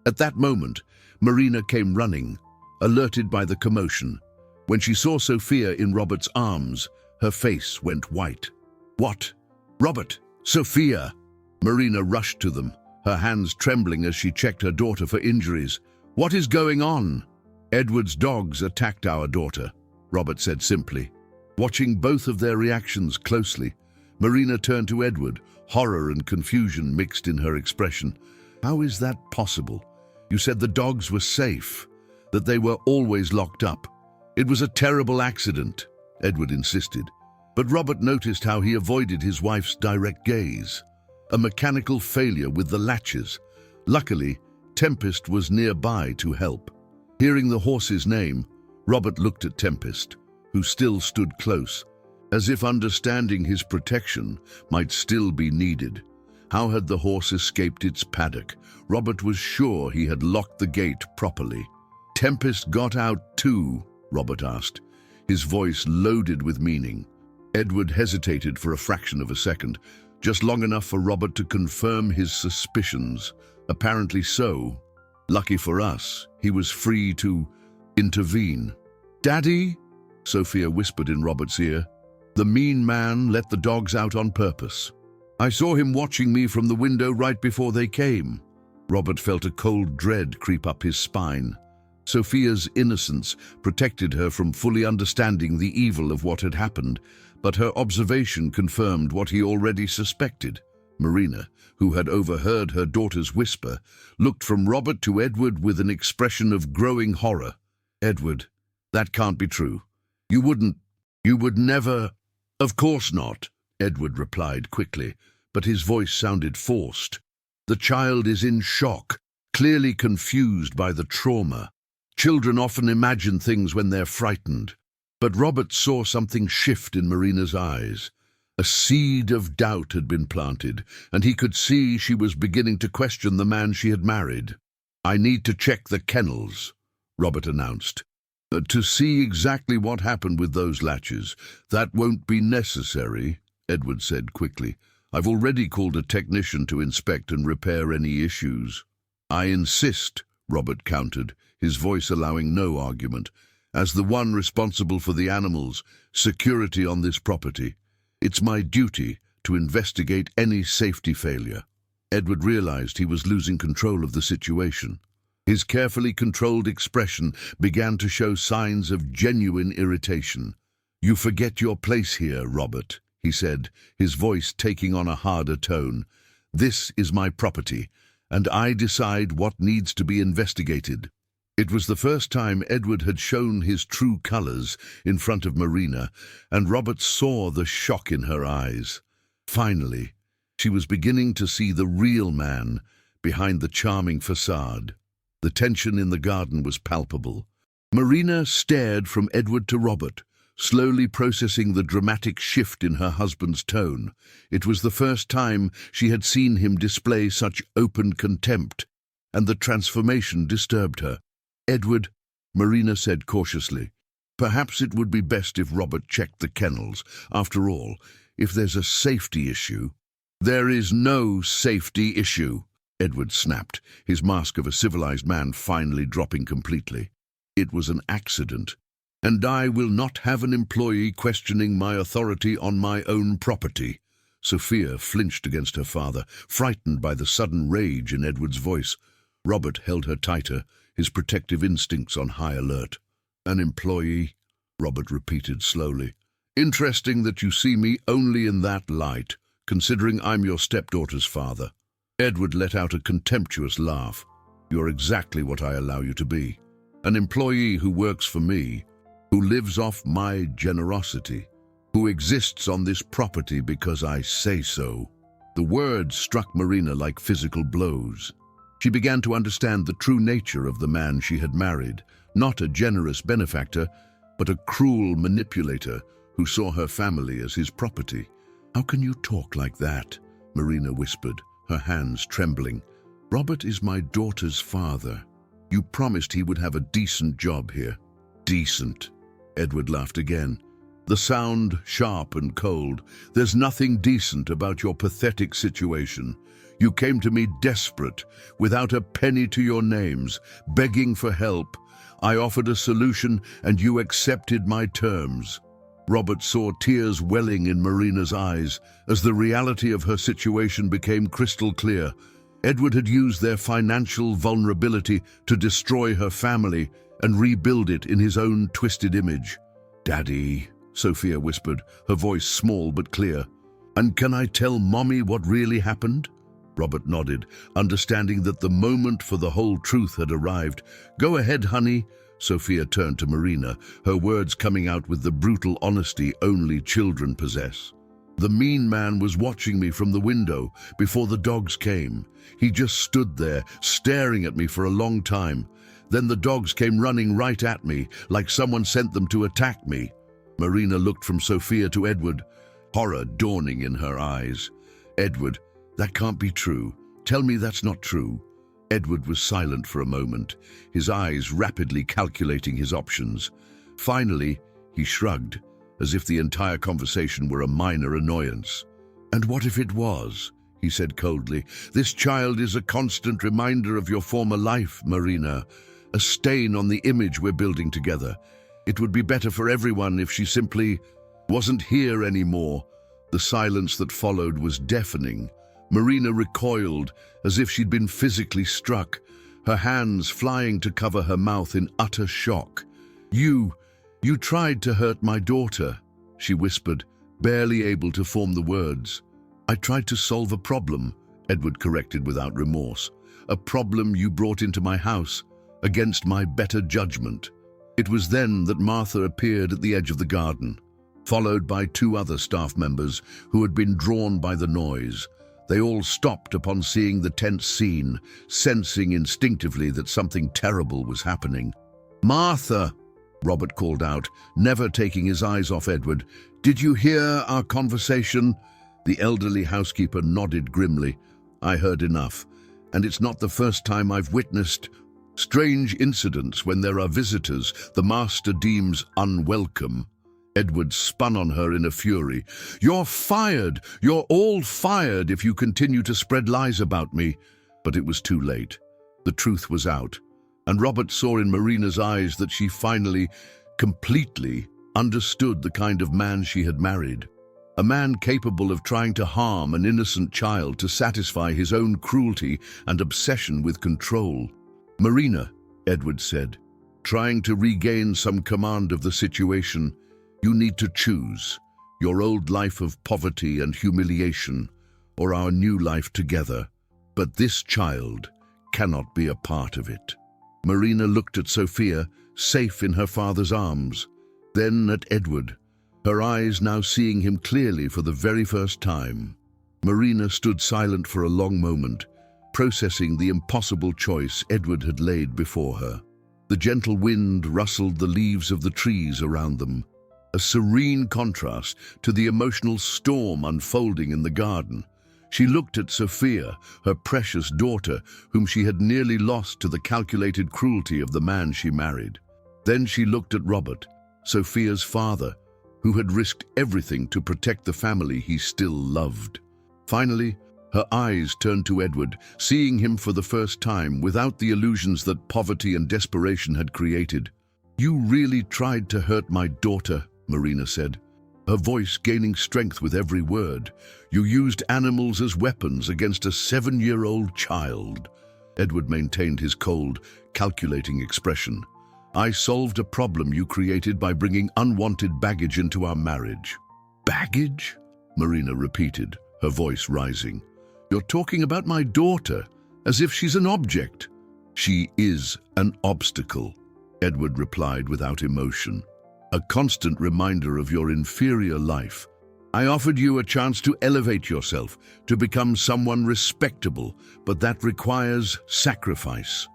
At that moment, Marina came running, alerted by the commotion. When she saw Sophia in Robert's arms, her face went white. What? Robert! Sophia! Marina rushed to them, her hands trembling as she checked her daughter for injuries. What is going on? Edward's dogs attacked our daughter, Robert said simply. Watching both of their reactions closely, Marina turned to Edward, horror and confusion mixed in her expression. How is that possible? You said the dogs were safe, that they were always locked up. It was a terrible accident, Edward insisted. But Robert noticed how he avoided his wife's direct gaze. A mechanical failure with the latches. Luckily, Tempest was nearby to help. Hearing the horse's name, Robert looked at Tempest, who still stood close, as if understanding his protection might still be needed. How had the horse escaped its paddock? Robert was sure he had locked the gate properly. Tempest got out too, Robert asked, his voice loaded with meaning. Edward hesitated for a fraction of a second, just long enough for Robert to confirm his suspicions. Apparently so. Lucky for us, he was free to intervene. Daddy? Sophia whispered in Robert's ear. The mean man let the dogs out on purpose. I saw him watching me from the window right before they came. Robert felt a cold dread creep up his spine. Sophia's innocence protected her from fully understanding the evil of what had happened, but her observation confirmed what he already suspected. Marina, who had overheard her daughter's whisper, looked from Robert to Edward with an expression of growing horror. Edward, that can't be true. You would never... Of course not, Edward replied quickly, but his voice sounded forced. The child is in shock, clearly confused by the trauma. Children often imagine things when they're frightened. But Robert saw something shift in Marina's eyes. A seed of doubt had been planted, and he could see she was beginning to question the man she had married. I need to check the kennels, Robert announced. To see exactly what happened with those latches. That won't be necessary, Edward said quickly. I've already called a technician to inspect and repair any issues. I insist, Robert countered, his voice allowing no argument. As the one responsible for the animals' security on this property, it's my duty to investigate any safety failure. Edward realized he was losing control of the situation. His carefully controlled expression began to show signs of genuine irritation. You forget your place here, Robert, he said, his voice taking on a harder tone. This is my property, and I decide what needs to be investigated. It was the first time Edward had shown his true colors in front of Marina, and Robert saw the shock in her eyes. Finally, she was beginning to see the real man behind the charming facade. The tension in the garden was palpable. Marina stared from Edward to Robert, slowly processing the dramatic shift in her husband's tone. It was the first time she had seen him display such open contempt, and the transformation disturbed her. Edward, Marina said cautiously, Perhaps it would be best if Robert checked the kennels. After all, if there's a safety issue... There is no safety issue, Edward snapped, his mask of a civilized man finally dropping completely. It was an accident, and I will not have an employee questioning my authority on my own property. Sophia flinched against her father, frightened by the sudden rage in Edward's voice. Robert held her tighter, his protective instincts on high alert. An employee, Robert repeated slowly. Interesting that you see me only in that light, considering I'm your stepdaughter's father. Edward let out a contemptuous laugh. You're exactly what I allow you to be. An employee who works for me, who lives off my generosity, who exists on this property because I say so. The words struck Marina like physical blows. She began to understand the true nature of the man she had married, not a generous benefactor, but a cruel manipulator who saw her family as his property. How can you talk like that? Marina whispered, her hands trembling. Robert is my daughter's father. You promised he would have a decent job here. Decent? Edward laughed again. The sound sharp and cold. There's nothing decent about your pathetic situation. You came to me desperate, without a penny to your names, begging for help. I offered a solution and you accepted my terms. Robert saw tears welling in Marina's eyes as the reality of her situation became crystal clear. Edward had used their financial vulnerability to destroy her family and rebuild it in his own twisted image. Daddy, Sophia whispered, her voice small but clear. And can I tell Mommy what really happened? Robert nodded, understanding that the moment for the whole truth had arrived. Go ahead, honey. Sophia turned to Marina, her words coming out with the brutal honesty only children possess. The mean man was watching me from the window before the dogs came. He just stood there, staring at me for a long time. Then the dogs came running right at me, like someone sent them to attack me. Marina looked from Sophia to Edward, horror dawning in her eyes. Edward, that can't be true. Tell me that's not true. Edward was silent for a moment, his eyes rapidly calculating his options. Finally, he shrugged, as if the entire conversation were a minor annoyance. And what if it was? He said coldly. This child is a constant reminder of your former life, Marina, a stain on the image we're building together. It would be better for everyone if she simply wasn't here anymore. The silence that followed was deafening. Marina recoiled, as if she'd been physically struck, her hands flying to cover her mouth in utter shock. You tried to hurt my daughter, she whispered, barely able to form the words. I tried to solve a problem, Edward corrected without remorse. A problem you brought into my house, against my better judgment. It was then that Martha appeared at the edge of the garden, followed by 2 other staff members who had been drawn by the noise. They all stopped upon seeing the tense scene, sensing instinctively that something terrible was happening. Martha, Robert called out, never taking his eyes off Edward. Did you hear our conversation? The elderly housekeeper nodded grimly. I heard enough, and it's not the first time I've witnessed strange incidents when there are visitors the master deems unwelcome. Edward spun on her in a fury. You're fired! You're all fired if you continue to spread lies about me. But it was too late. The truth was out, and Robert saw in Marina's eyes that she finally, completely understood the kind of man she had married. A man capable of trying to harm an innocent child to satisfy his own cruelty and obsession with control. Marina, Edward said, trying to regain some command of the situation, you need to choose your old life of poverty and humiliation or our new life together. But this child cannot be a part of it. Marina looked at Sophia, safe in her father's arms, then at Edward, her eyes now seeing him clearly for the very first time. Marina stood silent for a long moment, processing the impossible choice Edward had laid before her. The gentle wind rustled the leaves of the trees around them, a serene contrast to the emotional storm unfolding in the garden. She looked at Sophia, her precious daughter, whom she had nearly lost to the calculated cruelty of the man she married. Then she looked at Robert, Sophia's father, who had risked everything to protect the family he still loved. Finally, her eyes turned to Edward, seeing him for the first time without the illusions that poverty and desperation had created. "You really tried to hurt my daughter," Marina said, her voice gaining strength with every word. "You used animals as weapons against a 7-year-old child." Edward maintained his cold, calculating expression. "I solved a problem you created by bringing unwanted baggage into our marriage." "Baggage?" Marina repeated, her voice rising. "You're talking about my daughter, as if she's an object." "She is an obstacle," Edward replied without emotion. "A constant reminder of your inferior life. I offered you a chance to elevate yourself, to become someone respectable, but that requires sacrifice."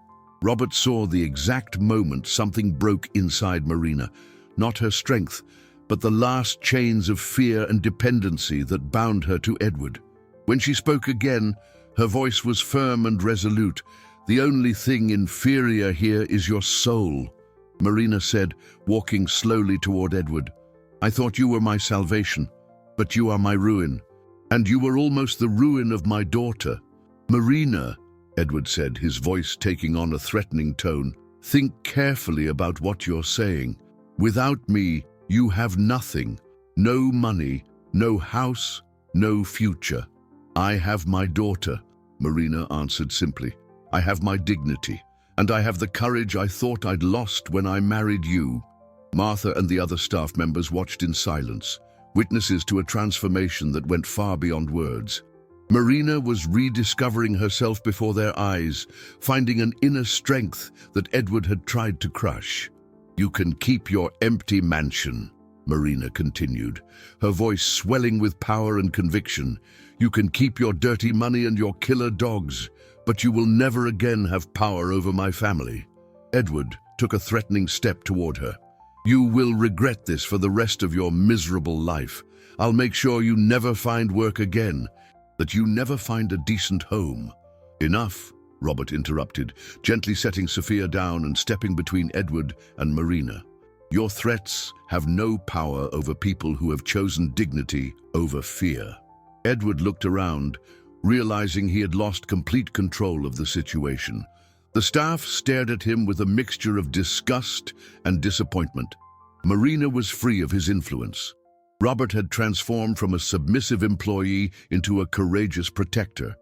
Robert saw the exact moment something broke inside Marina, not her strength, but the last chains of fear and dependency that bound her to Edward. When she spoke again, her voice was firm and resolute. "The only thing inferior here is your soul," Marina said, walking slowly toward Edward. "I thought you were my salvation, but you are my ruin, and you were almost the ruin of my daughter." "Marina," Edward said, his voice taking on a threatening tone, "think carefully about what you're saying. Without me, you have nothing. No money, no house, no future." "I have my daughter," Marina answered simply. "I have my dignity, and I have the courage I thought I'd lost when I married you." Martha and the other staff members watched in silence, witnesses to a transformation that went far beyond words. Marina was rediscovering herself before their eyes, finding an inner strength that Edward had tried to crush. "You can keep your empty mansion," Marina continued, her voice swelling with power and conviction. "You can keep your dirty money and your killer dogs, but you will never again have power over my family." Edward took a threatening step toward her. "You will regret this for the rest of your miserable life. I'll make sure you never find work again, that you never find a decent home." "Enough," Robert interrupted, gently setting Sophia down and stepping between Edward and Marina. "Your threats have no power over people who have chosen dignity over fear." Edward looked around, realizing he had lost complete control of the situation. The staff stared at him with a mixture of disgust and disappointment. Marina was free of his influence. Robert had transformed from a submissive employee into a courageous protector.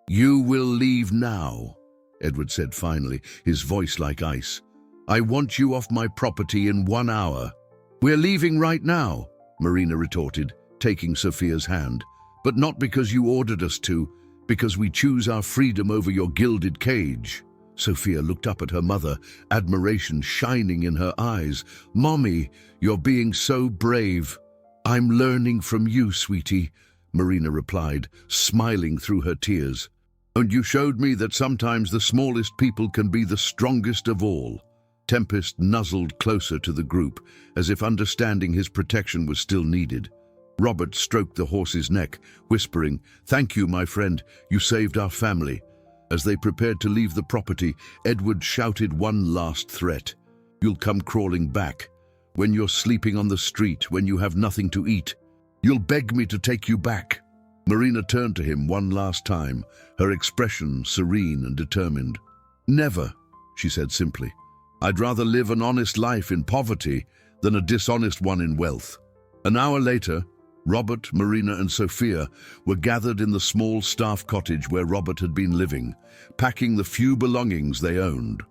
"You will leave now," Edward said finally, his voice like ice. "I want you off my property in 1 hour." "We're leaving right now," Marina retorted, taking Sophia's hand. "But not because you ordered us to, because we choose our freedom over your gilded cage." Sophia looked up at her mother, admiration shining in her eyes. "Mommy, you're being so brave." "I'm learning from you, sweetie," Marina replied, smiling through her tears. "And you showed me that sometimes the smallest people can be the strongest of all." Tempest nuzzled closer to the group, as if understanding his protection was still needed. Robert stroked the horse's neck, whispering, "Thank you, my friend, you saved our family." As they prepared to leave the property, Edward shouted one last threat. "You'll come crawling back. When you're sleeping on the street, when you have nothing to eat. You'll beg me to take you back." Marina turned to him one last time, her expression serene and determined. "Never," she said simply. "I'd rather live an honest life in poverty than a dishonest one in wealth." An hour later, Robert, Marina, and Sophia were gathered in the small staff cottage where Robert had been living, packing the few belongings they owned.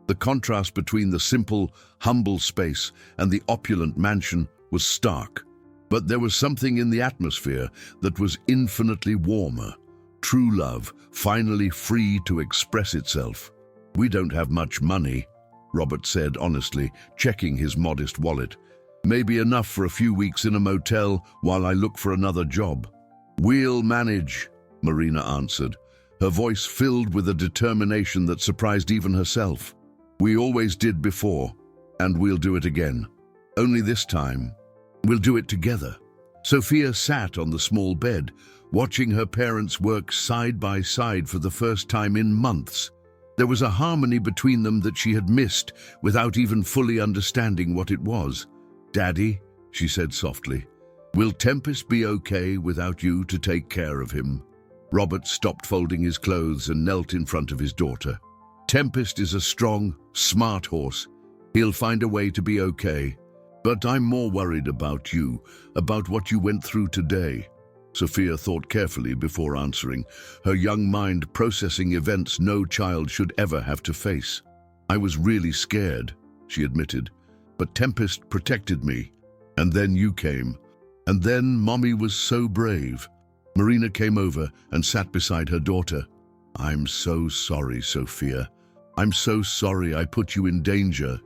The contrast between the simple, humble space and the opulent mansion was stark. But there was something in the atmosphere that was infinitely warmer. True love, finally free to express itself. "We don't have much money," Robert said honestly, checking his modest wallet. "Maybe enough for a few weeks in a motel while I look for another job." "We'll manage," Marina answered, her voice filled with a determination that surprised even herself. "We always did before, and we'll do it again. Only this time, we'll do it together." Sophia sat on the small bed, watching her parents work side by side for the first time in months. There was a harmony between them that she had missed without even fully understanding what it was. "Daddy," she said softly, "will Tempest be okay without you to take care of him?" Robert stopped folding his clothes and knelt in front of his daughter. "Tempest is a strong, smart horse. He'll find a way to be okay. But I'm more worried about you, about what you went through today." Sophia thought carefully before answering, her young mind processing events no child should ever have to face. "I was really scared," she admitted, "but Tempest protected me. And then you came. And then Mommy was so brave." Marina came over and sat beside her daughter. "I'm so sorry, Sophia. I'm so sorry I put you in danger,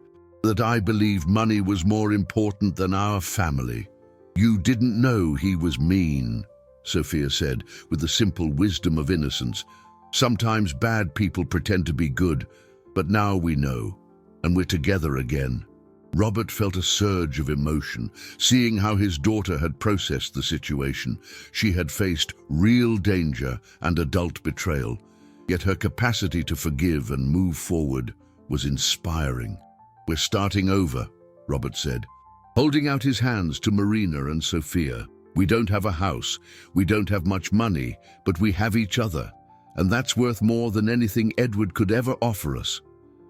that I believed money was more important than our family." "You didn't know he was mean," Sophia said, with the simple wisdom of innocence. "Sometimes bad people pretend to be good, but now we know, and we're together again." Robert felt a surge of emotion, seeing how his daughter had processed the situation. She had faced real danger and adult betrayal, yet her capacity to forgive and move forward was inspiring. "We're starting over," Robert said, holding out his hands to Marina and Sophia. "We don't have a house, we don't have much money, but we have each other, and that's worth more than anything Edward could ever offer us."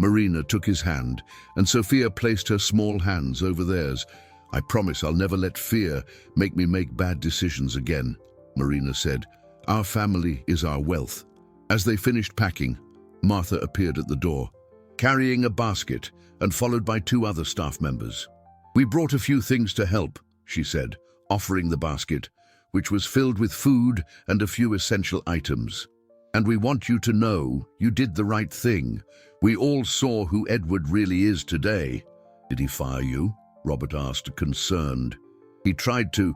Marina took his hand, and Sophia placed her small hands over theirs. "I promise I'll never let fear make me make bad decisions again," Marina said. "Our family is our wealth." As they finished packing, Martha appeared at the door, carrying a basket and followed by 2 other staff members. "We brought a few things to help," she said, offering the basket, which was filled with food and a few essential items. "And we want you to know you did the right thing. We all saw who Edward really is today." "Did he fire you?" Robert asked, concerned. "He tried to,"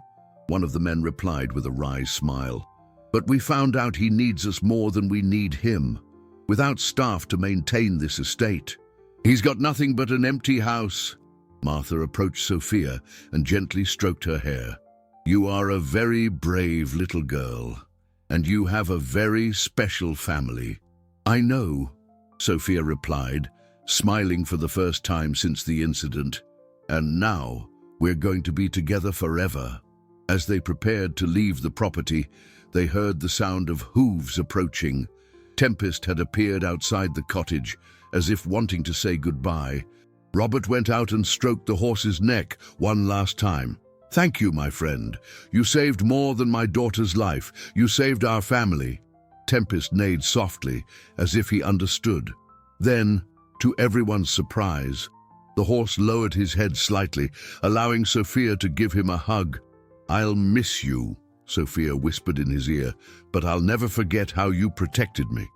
one of the men replied with a wry smile. "But we found out he needs us more than we need him. Without staff to maintain this estate, he's got nothing but an empty house." Martha approached Sophia and gently stroked her hair. "You are a very brave little girl, and you have a very special family." "I know," Sophia replied, smiling for the first time since the incident. "And now we're going to be together forever." As they prepared to leave the property, they heard the sound of hooves approaching. Tempest had appeared outside the cottage, as if wanting to say goodbye. Robert went out and stroked the horse's neck one last time. "Thank you, my friend. You saved more than my daughter's life. You saved our family." Tempest neighed softly, as if he understood. Then, to everyone's surprise, the horse lowered his head slightly, allowing Sophia to give him a hug. "I'll miss you," Sophia whispered in his ear, "but I'll never forget how you protected me."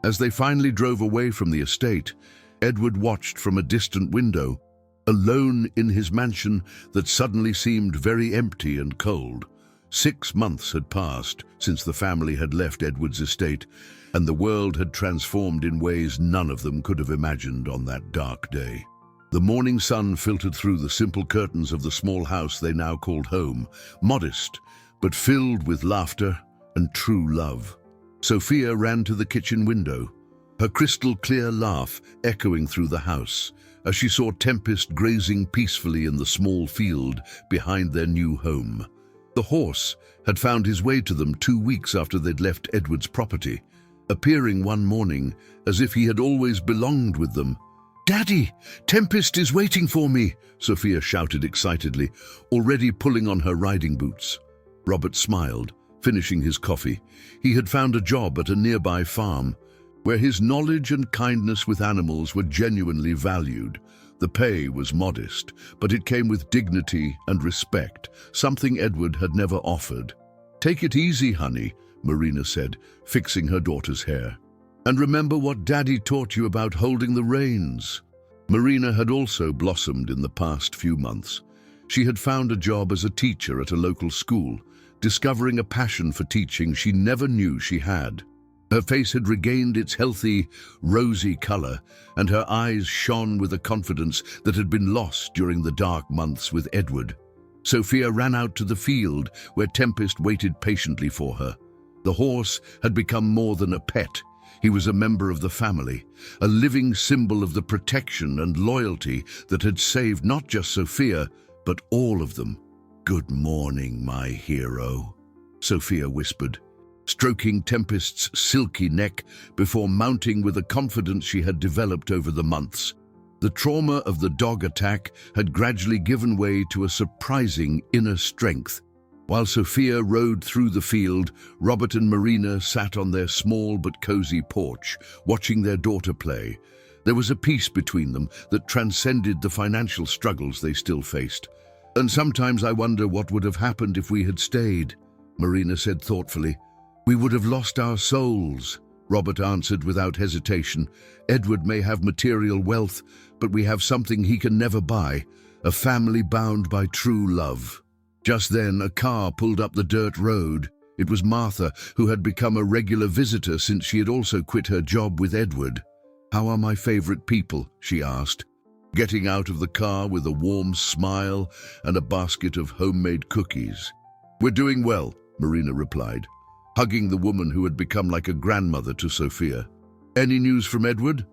As they finally drove away from the estate, Edward watched from a distant window, alone in his mansion that suddenly seemed very empty and cold. 6 months had passed since the family had left Edward's estate, and the world had transformed in ways none of them could have imagined on that dark day. The morning sun filtered through the simple curtains of the small house they now called home, modest, but filled with laughter and true love. Sophia ran to the kitchen window, her crystal-clear laugh echoing through the house, as she saw Tempest grazing peacefully in the small field behind their new home. The horse had found his way to them 2 weeks after they'd left Edward's property, appearing one morning as if he had always belonged with them. "Daddy, Tempest is waiting for me," Sophia shouted excitedly, already pulling on her riding boots. Robert smiled, finishing his coffee. He had found a job at a nearby farm, where his knowledge and kindness with animals were genuinely valued. The pay was modest, but it came with dignity and respect, something Edward had never offered. "Take it easy, honey," Marina said, fixing her daughter's hair. "And remember what Daddy taught you about holding the reins." Marina had also blossomed in the past few months. She had found a job as a teacher at a local school, discovering a passion for teaching she never knew she had. Her face had regained its healthy, rosy color, and her eyes shone with a confidence that had been lost during the dark months with Edward. Sophia ran out to the field, where Tempest waited patiently for her. The horse had become more than a pet. He was a member of the family, a living symbol of the protection and loyalty that had saved not just Sophia, but all of them. "Good morning, my hero," Sophia whispered, stroking Tempest's silky neck before mounting with a confidence she had developed over the months. The trauma of the dog attack had gradually given way to a surprising inner strength. While Sophia rode through the field, Robert and Marina sat on their small but cozy porch, watching their daughter play. There was a peace between them that transcended the financial struggles they still faced. "And sometimes I wonder what would have happened if we had stayed," Marina said thoughtfully. "We would have lost our souls," Robert answered without hesitation. "Edward may have material wealth, but we have something he can never buy, a family bound by true love." Just then, a car pulled up the dirt road. It was Martha, who had become a regular visitor since she had also quit her job with Edward. "How are my favorite people?" she asked, getting out of the car with a warm smile and a basket of homemade cookies. "We're doing well," Marina replied, hugging the woman who had become like a grandmother to Sophia. "Any news from Edward?"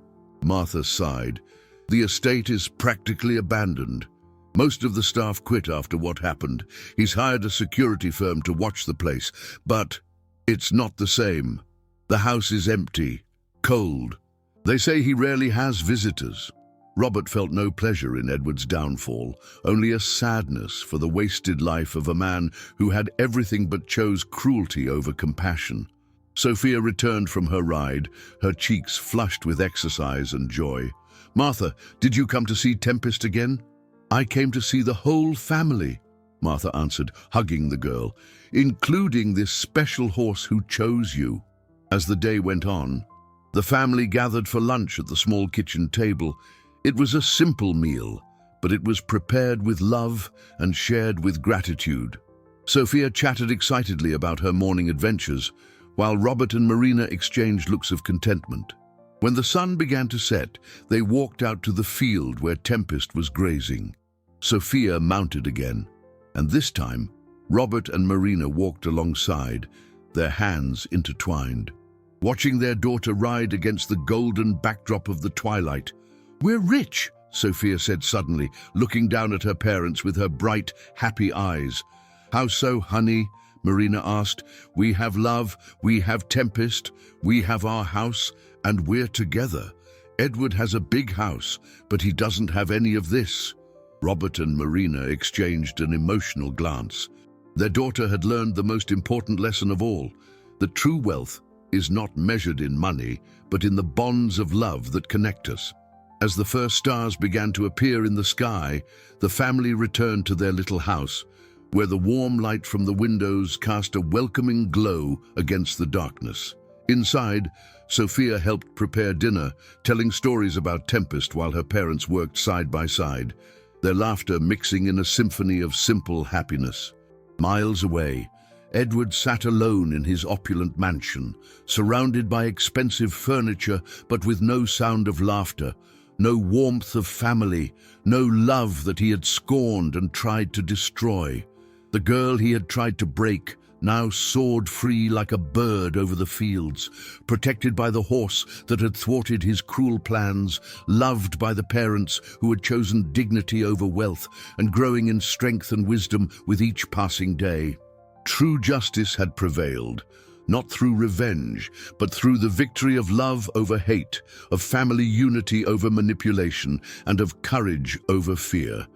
Martha sighed. "The estate is practically abandoned. Most of the staff quit after what happened. He's hired a security firm to watch the place, but it's not the same. The house is empty, cold. They say he rarely has visitors." Robert felt no pleasure in Edward's downfall, only a sadness for the wasted life of a man who had everything but chose cruelty over compassion. Sophia returned from her ride, her cheeks flushed with exercise and joy. "Martha, did you come to see Tempest again?" "I came to see the whole family," Martha answered, hugging the girl, "including this special horse who chose you." As the day went on, the family gathered for lunch at the small kitchen table. It was a simple meal, but it was prepared with love and shared with gratitude. Sophia chatted excitedly about her morning adventures, while Robert and Marina exchanged looks of contentment. When the sun began to set, they walked out to the field where Tempest was grazing. Sophia mounted again, and this time, Robert and Marina walked alongside, their hands intertwined, watching their daughter ride against the golden backdrop of the twilight. "We're rich," Sophia said suddenly, looking down at her parents with her bright, happy eyes. "How so, honey?" Marina asked. "We have love, we have Tempest, we have our house, and we're together. Edward has a big house, but he doesn't have any of this." Robert and Marina exchanged an emotional glance. Their daughter had learned the most important lesson of all, that true wealth is not measured in money, but in the bonds of love that connect us. As the first stars began to appear in the sky, the family returned to their little house, where the warm light from the windows cast a welcoming glow against the darkness. Inside, Sophia helped prepare dinner, telling stories about Tempest while her parents worked side by side, their laughter mixing in a symphony of simple happiness. Miles away, Edward sat alone in his opulent mansion, surrounded by expensive furniture, but with no sound of laughter, no warmth of family, no love that he had scorned and tried to destroy. The girl he had tried to break now soared free like a bird over the fields, protected by the horse that had thwarted his cruel plans, loved by the parents who had chosen dignity over wealth, and growing in strength and wisdom with each passing day. True justice had prevailed, not through revenge, but through the victory of love over hate, of family unity over manipulation, and of courage over fear.